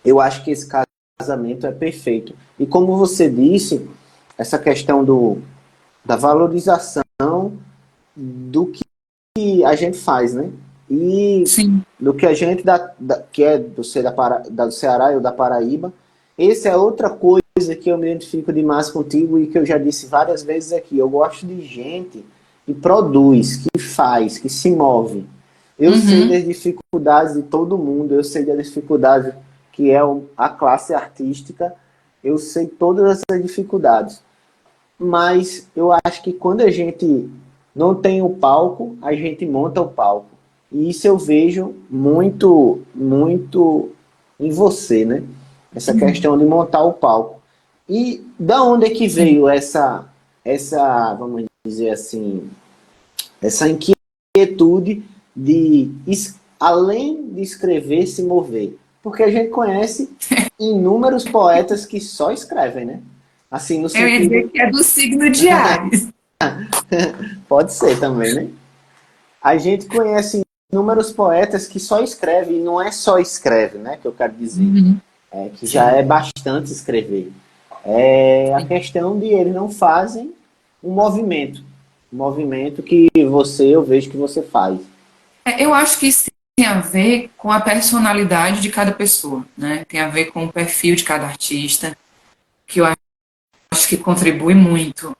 eu acho que esse casamento é perfeito. E como você disse, essa questão da valorização do que a gente faz, né? E Sim. do que a gente que é do Ceará e da Paraíba. Essa é outra coisa que eu me identifico demais contigo e que eu já disse várias vezes aqui. Eu gosto de gente que produz, que faz, que se move. Eu sei Uhum. das dificuldades de todo mundo, eu sei das dificuldades que é a classe artística, eu sei todas essas dificuldades. Mas eu acho que quando a gente não tem o palco, a gente monta o palco. E isso eu vejo muito, muito em você, né? Essa Uhum. questão de montar o palco. E da onde é que Sim. veio vamos dizer assim, essa inquietude de, além de escrever, se mover? Porque a gente conhece inúmeros poetas que só escrevem, né? Assim, no Eu ia dizer sentido. que é do signo de Áries. Pode ser também, né? A gente conhece inúmeros poetas que só escrevem, e não é só escreve, né? Que eu quero dizer. Uhum. É que já Sim. é bastante escrever. É a Sim. questão de eles não fazem um movimento. Um movimento que eu vejo que você faz. Eu acho que isso tem a ver com a personalidade de cada pessoa, né? Tem a ver com o perfil de cada artista, que eu acho que contribui muito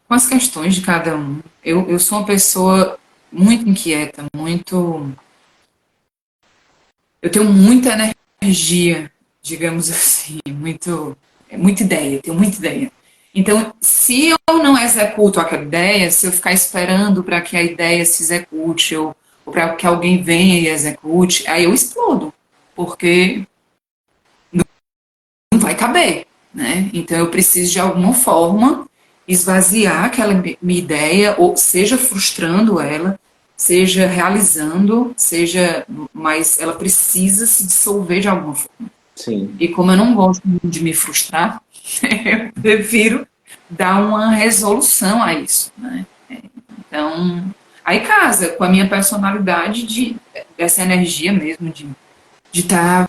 com as questões de cada um. Eu sou uma pessoa muito inquieta, muito. Eu tenho muita energia, digamos assim, muita ideia, tenho muita ideia. Então, se eu não executo aquela ideia, se eu ficar esperando para que a ideia se execute, ou para que alguém venha e execute, aí eu explodo, porque não vai caber, né? Então eu preciso de alguma forma esvaziar aquela minha ideia, ou seja frustrando ela, seja realizando, seja, mas ela precisa se dissolver de alguma forma. Sim. E como eu não gosto de me frustrar, eu prefiro dar uma resolução a isso, né? Então, aí casa com a minha personalidade dessa energia mesmo de estar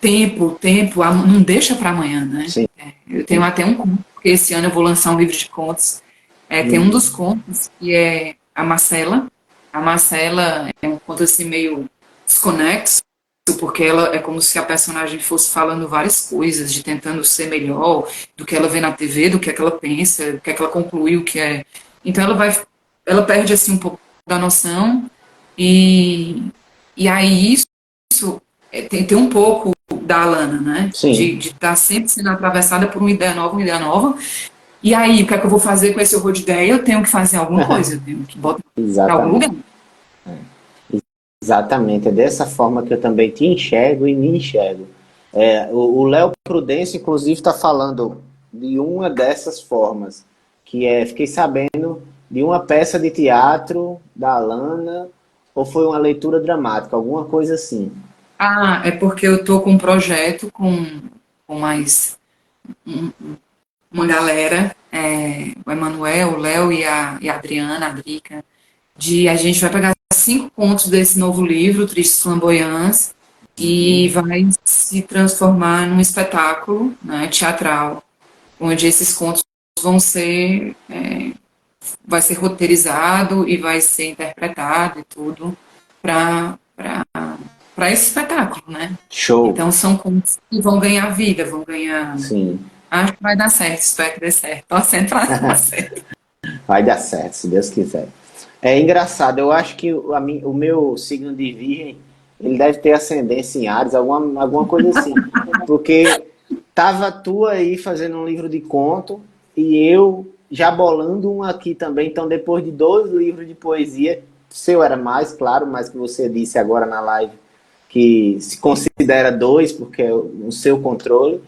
tempo, não deixa para amanhã, né? Sim. Eu tenho até um conto, porque esse ano eu vou lançar um livro de contos. Tem um dos Uhum. contos que é a Marcela. A Marcela é um conto assim meio desconexo, porque ela é como se a personagem fosse falando várias coisas, de tentando ser melhor, do que ela vê na TV, do que é que ela pensa, do que é que ela concluiu que é. Então ela perde assim um pouco da noção e, e aí isso tem um pouco da Alana, né? De Sim. estar sempre sendo atravessada por uma ideia nova. E aí, o que é que eu vou fazer com esse horror de ideia? Eu tenho que fazer alguma coisa, eu tenho que botar para algum lugar. Exatamente. Exatamente. É dessa forma que eu também te enxergo e me enxergo. O Léo Prudêncio, inclusive, está falando de uma dessas formas, que é, fiquei sabendo de uma peça de teatro da Alana, ou foi uma leitura dramática, alguma coisa assim. Ah, é porque eu tô com um projeto com mais uma galera, o Emanuel, o Léo e a Adriana, a Drica, de a gente vai pegar 5 contos desse novo livro, Tristes Flamboyants, e vai se transformar num espetáculo, né, teatral, onde esses contos vão ser, vai ser roteirizado e vai ser interpretado e tudo para esse espetáculo, né? Show. Então são contos que vão ganhar vida, vão ganhar. Sim. Acho que vai dar certo, espero que dê certo. Torcendo para dar certo. Vai dar certo, se Deus quiser. É engraçado, eu acho que o meu signo de virgem, ele deve ter ascendência em Ares, alguma coisa assim. Porque tava tu aí fazendo um livro de conto e eu já bolando um aqui também. Então, depois de 2 livros de poesia, seu era mais, claro, mas que você disse agora na live que se considera 2, porque é o seu controle.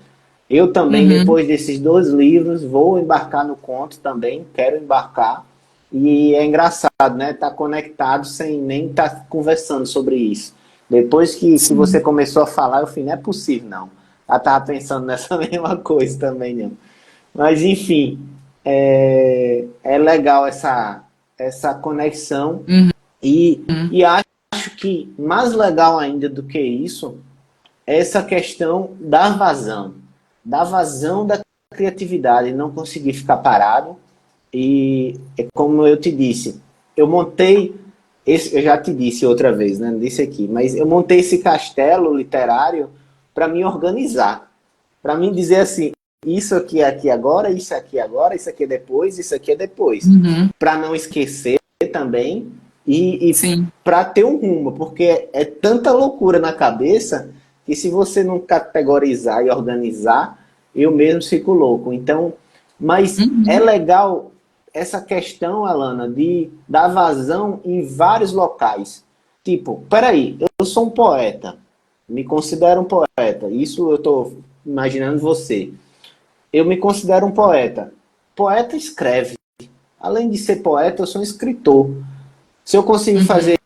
Eu também, Uhum. depois desses 2 livros, vou embarcar no conto também, quero embarcar. E é engraçado, né? Tá conectado sem nem estar tá conversando sobre isso. Depois que você Sim. começou a falar, eu falei, não é possível, não. Eu tava pensando nessa mesma coisa também, não. Mas, enfim, é legal essa conexão. Uhum. E acho que mais legal ainda do que isso essa questão da vazão da criatividade, não conseguir ficar parado. E é como eu te disse, eu montei, eu já te disse outra vez, né? Não disse aqui, mas eu montei esse castelo literário para me organizar, para mim dizer assim, isso aqui é aqui agora, isso aqui é agora, isso aqui é depois, isso aqui é depois, Uhum. para não esquecer também E Sim. para ter um rumo, porque é tanta loucura na cabeça que se você não categorizar e organizar, eu mesmo fico louco. Então, mas é Uhum. legal essa questão, Alana, de dar vazão em vários locais. Tipo, peraí, eu sou um poeta, me considero um poeta. Isso eu estou imaginando você. Eu me considero um poeta. Poeta escreve. Além de ser poeta, eu sou um escritor. Se eu consigo Uhum. fazer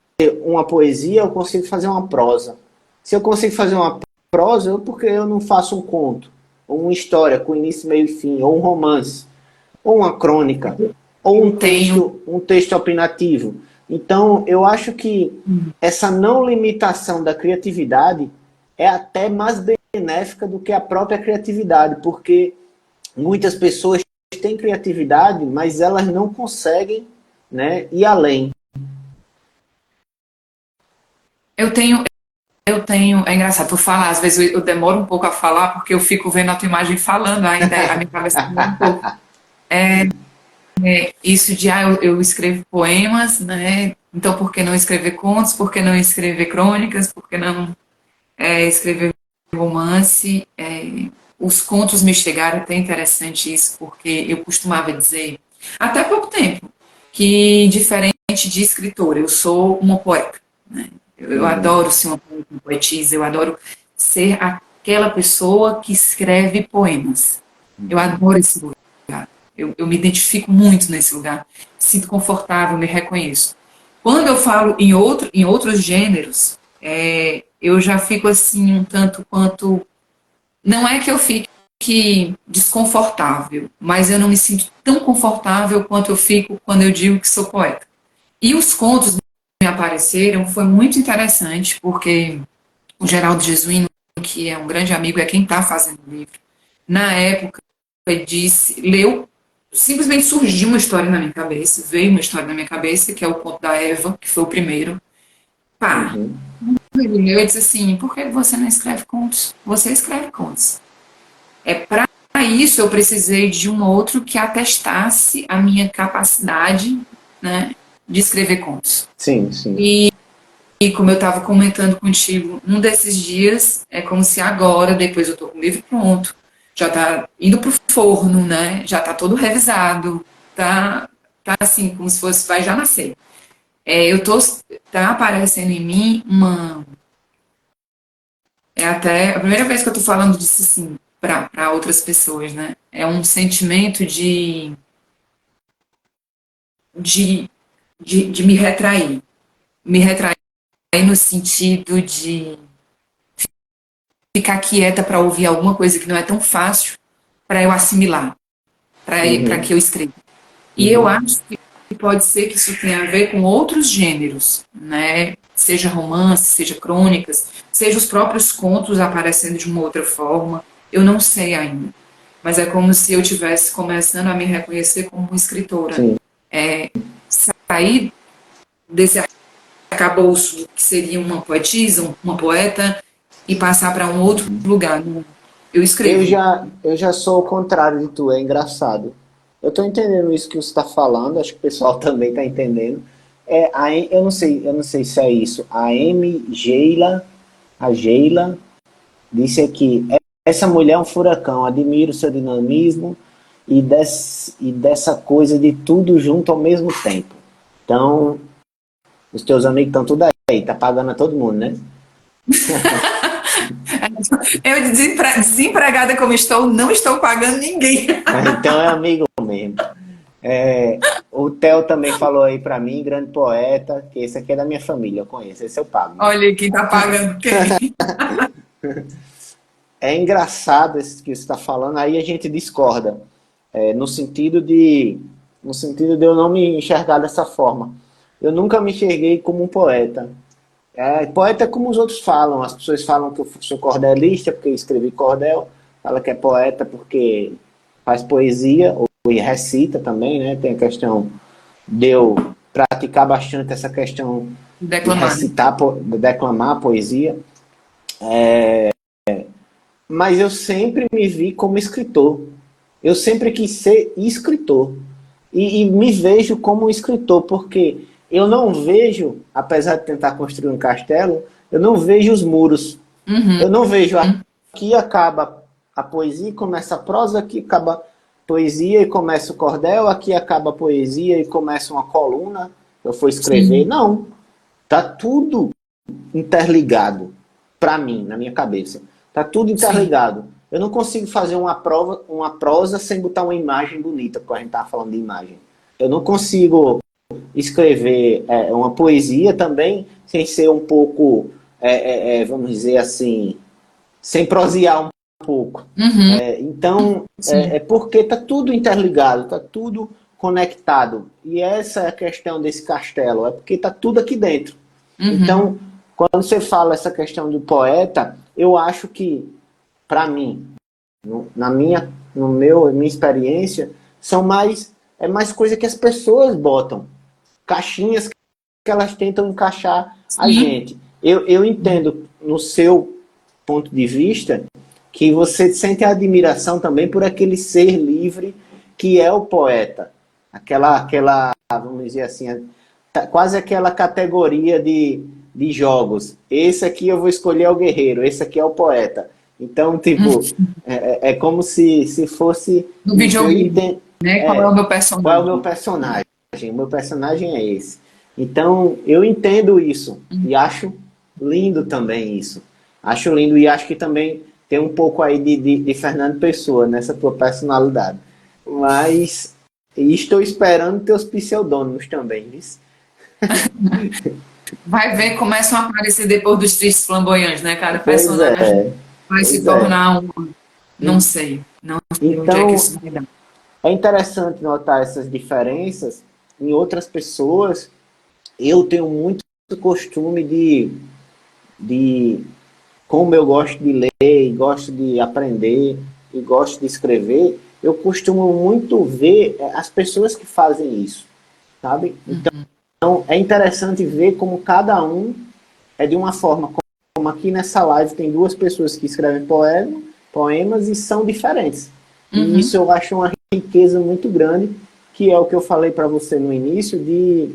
uma poesia, eu consigo fazer uma prosa. Se eu consigo fazer uma prosa, porque eu não faço um conto, ou uma história com início, meio e fim, ou um romance, ou uma crônica, ou Eu tenho. um texto opinativo. Então, eu acho que essa não limitação da criatividade é até mais benéfica do que a própria criatividade, porque muitas pessoas têm criatividade, mas elas não conseguem, né, ir além. Eu tenho. Eu tenho. É engraçado tu falar, às vezes eu demoro um pouco a falar, porque eu fico vendo a tua imagem falando, ainda a minha cabeça demora um pouco. Isso de, eu escrevo poemas, né? Então por que não escrever contos? Por que não escrever crônicas? Por que não escrever romance? Os contos me chegaram, até interessante isso, porque eu costumava dizer, até pouco tempo, que diferente de escritora, eu sou uma poeta, né? Eu Uhum. adoro ser uma poetisa, eu adoro ser aquela pessoa que escreve poemas. Eu adoro esse lugar. Eu me identifico muito nesse lugar. Sinto confortável, me reconheço. Quando eu falo em outros gêneros, eu já fico assim um tanto quanto. Não é que eu fique desconfortável, mas eu não me sinto tão confortável quanto eu fico quando eu digo que sou poeta. E os contos me apareceram, foi muito interessante, porque o Geraldo Jesuíno, que é um grande amigo, é quem está fazendo o livro, na época ele disse, leu, simplesmente surgiu uma história na minha cabeça, veio uma história na minha cabeça, que é o conto da Eva, que foi o primeiro. Pá, Uhum. ele leu e disse assim, por que você não escreve contos? Você escreve contos. Para isso eu precisei de um outro que atestasse a minha capacidade, né, de escrever contos. Sim, sim. E como eu estava comentando contigo, um desses dias é como se agora, depois eu estou com o livro pronto, já está indo para o forno, né? Já está todo revisado, tá assim, como se fosse, vai já nascer. Tá aparecendo em mim é até a primeira vez que eu estou falando disso assim, para outras pessoas, né? É um sentimento de, de me retrair no sentido de ficar quieta para ouvir alguma coisa que não é tão fácil para eu assimilar, para Uhum. que eu escreva. E eu Uhum. acho que pode ser que isso tenha a ver com outros gêneros, né? Seja romance, seja crônicas, seja os próprios contos aparecendo de uma outra forma. Eu não sei ainda. Mas é como se eu estivesse começando a me reconhecer como uma escritora. Sim. Sair desse arcabouço que seria uma poetisa, uma poeta, e passar para um outro lugar. Eu escrevo. Eu já sou o contrário de tu, é engraçado. Eu tô entendendo isso que você está falando, acho que o pessoal também está entendendo. Eu não sei se é isso. A Geila disse aqui, essa mulher é um furacão, admiro o seu dinamismo e dessa coisa de tudo junto ao mesmo tempo. Então, os teus amigos estão tudo aí, tá pagando a todo mundo, né? Eu, desempregada como estou, não estou pagando ninguém. Então é amigo mesmo. É, o Theo também falou aí pra mim, grande poeta, que esse aqui é da minha família, eu conheço, esse eu pago, né? Olha quem está pagando quem. É engraçado esse que você está falando, aí a gente discorda, no no sentido de eu não me enxergar dessa forma. Eu nunca me enxerguei como um poeta. Poeta é como os outros falam, as pessoas falam que eu sou cordelista porque eu escrevi cordel, fala que é poeta porque faz poesia, ou recita também, né? Tem a questão de eu praticar bastante essa questão de Declamar, né? recitar, de declamar poesia, mas eu sempre me vi como escritor. Eu sempre quis ser escritor. E me vejo como um escritor, porque eu não vejo, apesar de tentar construir um castelo, eu não vejo os muros. Uhum. Eu não vejo aqui acaba a poesia e começa a prosa, aqui acaba a poesia e começa o cordel, aqui acaba a poesia e começa uma coluna, eu for escrever. Sim. Não, tá tudo interligado para mim, na minha cabeça. Tá tudo Sim. interligado. Eu não consigo fazer uma prosa sem botar uma imagem bonita, porque a gente tava falando de imagem. Eu não consigo escrever uma poesia também sem ser um pouco, vamos dizer assim, sem prosear um pouco. Uhum. Então, Sim. porque está tudo interligado, está tudo conectado. E essa é a questão desse castelo, é porque está tudo aqui dentro. Uhum. Então, quando você fala essa questão do poeta, eu acho que, para mim, minha experiência, é mais coisa que as pessoas botam. Caixinhas que elas tentam encaixar a Sim. gente. Eu entendo, no seu ponto de vista, que você sente admiração também por aquele ser livre que é o poeta. Vamos dizer assim, quase aquela categoria de jogos. Esse aqui eu vou escolher o guerreiro, esse aqui é o poeta. Então, tipo, é como se fosse No isso. videogame, né? Qual é o meu Qual é o meu personagem? personagem? O meu personagem é esse. Então, eu entendo isso e acho lindo também isso. Acho lindo e acho que também tem um pouco aí de Fernando Pessoa nessa tua personalidade. Mas estou esperando teus pseudônimos também, viu? Vai ver, começam a aparecer depois dos tristes flamboyantes, né? Cada Pois personagem é, vai se pois é. tornar um. Não sei. Não sei onde é que Então, isso vai dar. é interessante notar essas diferenças em outras pessoas. Eu tenho muito costume de como eu gosto de ler, e gosto de aprender e gosto de escrever, eu costumo muito ver as pessoas que fazem isso, sabe? Então é interessante ver como cada um é de uma forma. Como aqui nessa live tem duas pessoas que escrevem poemas e são diferentes. E Uhum. isso eu acho uma riqueza muito grande, que é o que eu falei para você no início, de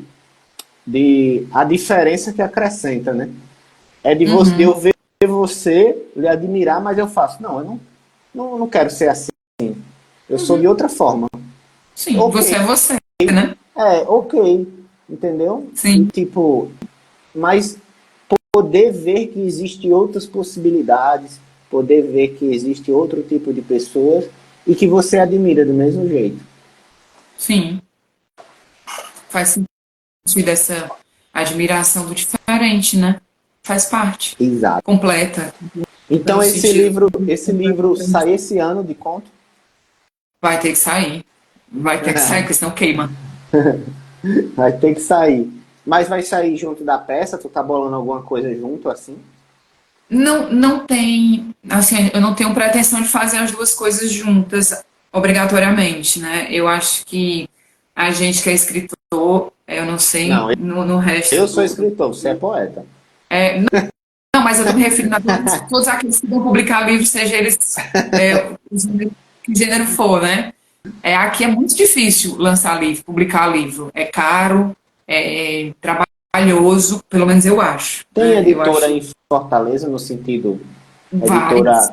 a diferença que acrescenta, né? É de você, Uhum. eu ver você, lhe admirar, mas eu faço. Não, eu não quero ser assim. Eu sou de Uhum. outra forma. Sim, Ok, você, né? ok. Entendeu? E Sim. tipo, mas poder ver que existem outras possibilidades, poder ver que existe outro tipo de pessoas e que você admira do mesmo jeito. Sim. Faz sentido essa admiração do diferente, né? Faz parte. Exato. Completa. Então No sentido. esse livro sai esse ano de conto? Vai ter que sair. Vai ter que sair, porque senão queima. Vai ter que sair. Mas vai sair junto da peça? Tu tá bolando alguma coisa junto assim? Não, não tem, assim, eu não tenho pretensão de fazer as duas coisas juntas, obrigatoriamente, né? Eu acho que a gente que é escritor, eu não sei Não, no resto eu sou do. escritor, você é poeta. Não, mas eu tô me referindo a todos aqueles que vão publicar livros, seja eles que gênero for, né? Aqui é muito difícil lançar livro, publicar livro. É caro, é trabalhoso, pelo menos eu acho, Tem né? Eu editora acho em Fortaleza, no sentido, várias,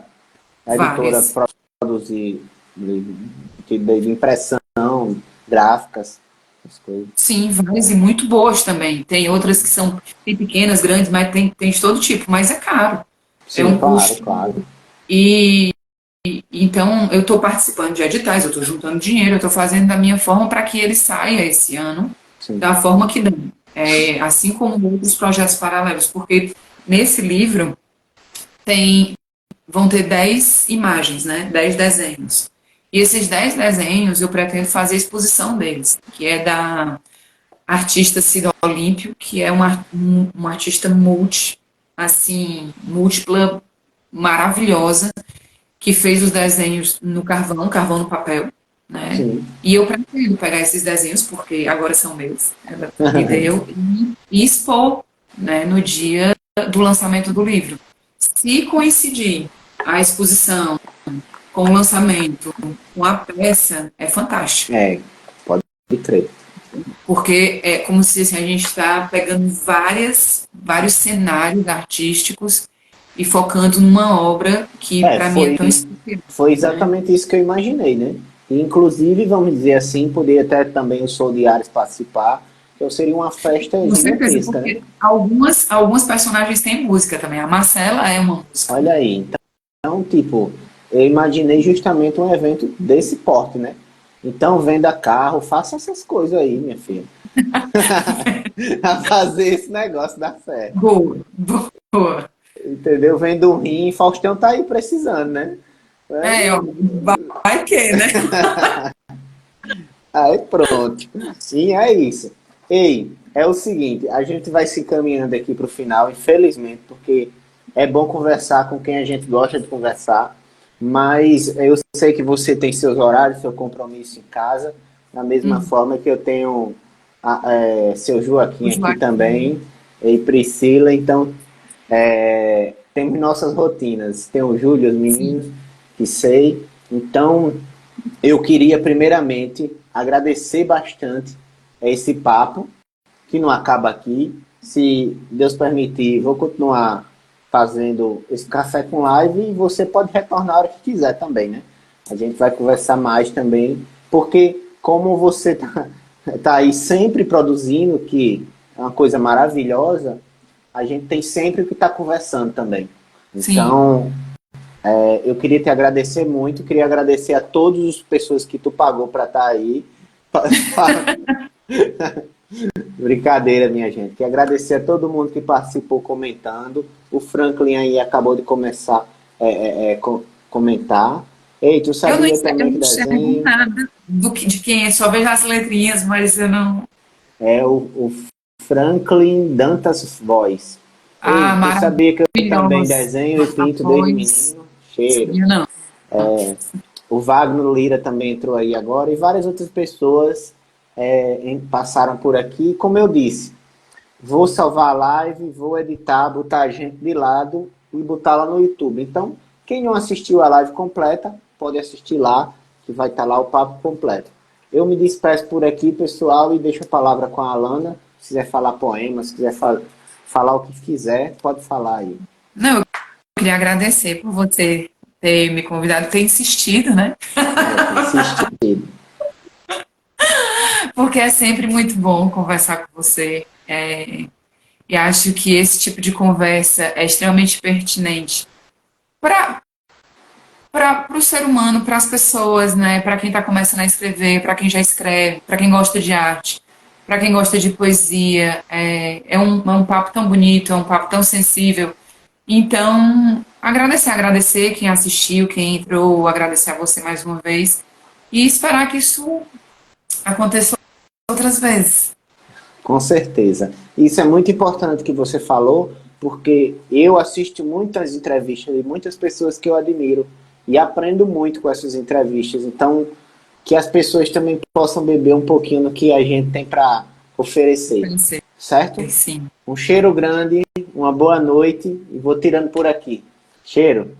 editora, editora várias. produzir de impressão, gráficas, essas coisas. Sim, várias e muito boas também. Tem outras que são tem pequenas, grandes, mas tem de todo tipo, mas é caro. É Sim, um claro, custo. claro. E então eu estou participando de editais, eu estou juntando dinheiro, eu estou fazendo da minha forma para que ele saia esse ano Sim. da forma que dá. Assim como outros projetos paralelos, porque nesse livro vão ter 10 imagens, né? 10 desenhos. E esses 10 desenhos eu pretendo fazer a exposição deles, que é da artista Cida Olímpio, que é uma artista assim, múltipla, maravilhosa, que fez os desenhos no carvão no papel, né? Sim. E eu pretendo pegar esses desenhos, porque agora são meus, ela me deu, e expor, né, no dia do lançamento do livro. Se coincidir a exposição com o lançamento, com a peça, é fantástico. É, pode crer. Porque é como se assim, a gente está pegando vários cenários artísticos e focando numa obra que É, para mim é foi, tão especial, foi né? exatamente isso que eu imaginei, né? E, inclusive, vamos dizer assim, poderia até também o Sou de Ares participar, então seria uma festa Com certeza, gigantesca, né? porque alguns personagens têm música também. A Marcela é uma música. Olha aí, então, tipo, eu imaginei justamente um evento desse porte, né? Então, venda carro, faça essas coisas aí, minha filha. A fazer esse negócio dar certo. Boa, boa. Entendeu? Vendo um rim, Faustão tá aí precisando, né? É, ó, É, vai que, né? aí pronto. Sim, é isso. Ei, é o seguinte, a gente vai se encaminhando aqui para o final, infelizmente, porque é bom conversar com quem a gente gosta de conversar, mas eu sei que você tem seus horários, seu compromisso em casa, da mesma Uhum. forma que eu tenho seu O Joaquim aqui Joaquim. também, e Priscila, então temos nossas rotinas. Tem o Júlio, os meninos, Sim, que sei. Então, eu queria primeiramente agradecer bastante esse papo, que não acaba aqui. Se Deus permitir, vou continuar fazendo esse café com live e você pode retornar a hora que quiser também, né? A gente vai conversar mais também, porque como você tá aí sempre produzindo, que é uma coisa maravilhosa, a gente tem sempre o que estar conversando também. sim. Então, eu queria te agradecer muito, queria agradecer a todas as pessoas que tu pagou para estar aí. Brincadeira, minha gente. Queria agradecer a todo mundo que participou comentando. O Franklin aí acabou de começar comentar. Ei, tu sabia Eu também não que enxergo desenho nada de quem é, só vejo as letrinhas, mas eu não. é o Franklin Dantas Voz. Ah, Ei, tu sabia que eu também maravilhosa. desenho e Nossa pinto desde voz. menino? Cheiro. Sabia não. O Wagner Lira também entrou aí agora e várias outras pessoas passaram por aqui. Como eu disse, vou salvar a live, vou editar, botar a gente de lado e botar lá no YouTube. Então, quem não assistiu a live completa, pode assistir lá, que vai estar lá o papo completo. Eu me despeço por aqui, pessoal, e deixo a palavra com a Alana. Se quiser falar poemas, se quiser falar o que quiser, pode falar aí. Não, eu queria agradecer por você ter me convidado, ter insistido, né? Insistido. Porque é sempre muito bom conversar com você. E acho que esse tipo de conversa é extremamente pertinente para o ser humano, para as pessoas, né? Para quem está começando a escrever, para quem já escreve, para quem gosta de arte, para quem gosta de poesia. É um papo tão bonito, é um papo tão sensível. Então, agradecer quem assistiu, quem entrou, agradecer a você mais uma vez e esperar que isso aconteça outras vezes. Com certeza. Isso é muito importante que você falou, porque eu assisto muitas entrevistas de muitas pessoas que eu admiro e aprendo muito com essas entrevistas. Então, que as pessoas também possam beber um pouquinho do que a gente tem para oferecer, Conhecer, certo? sim. Um cheiro grande, uma boa noite e vou tirando por aqui. Cheiro.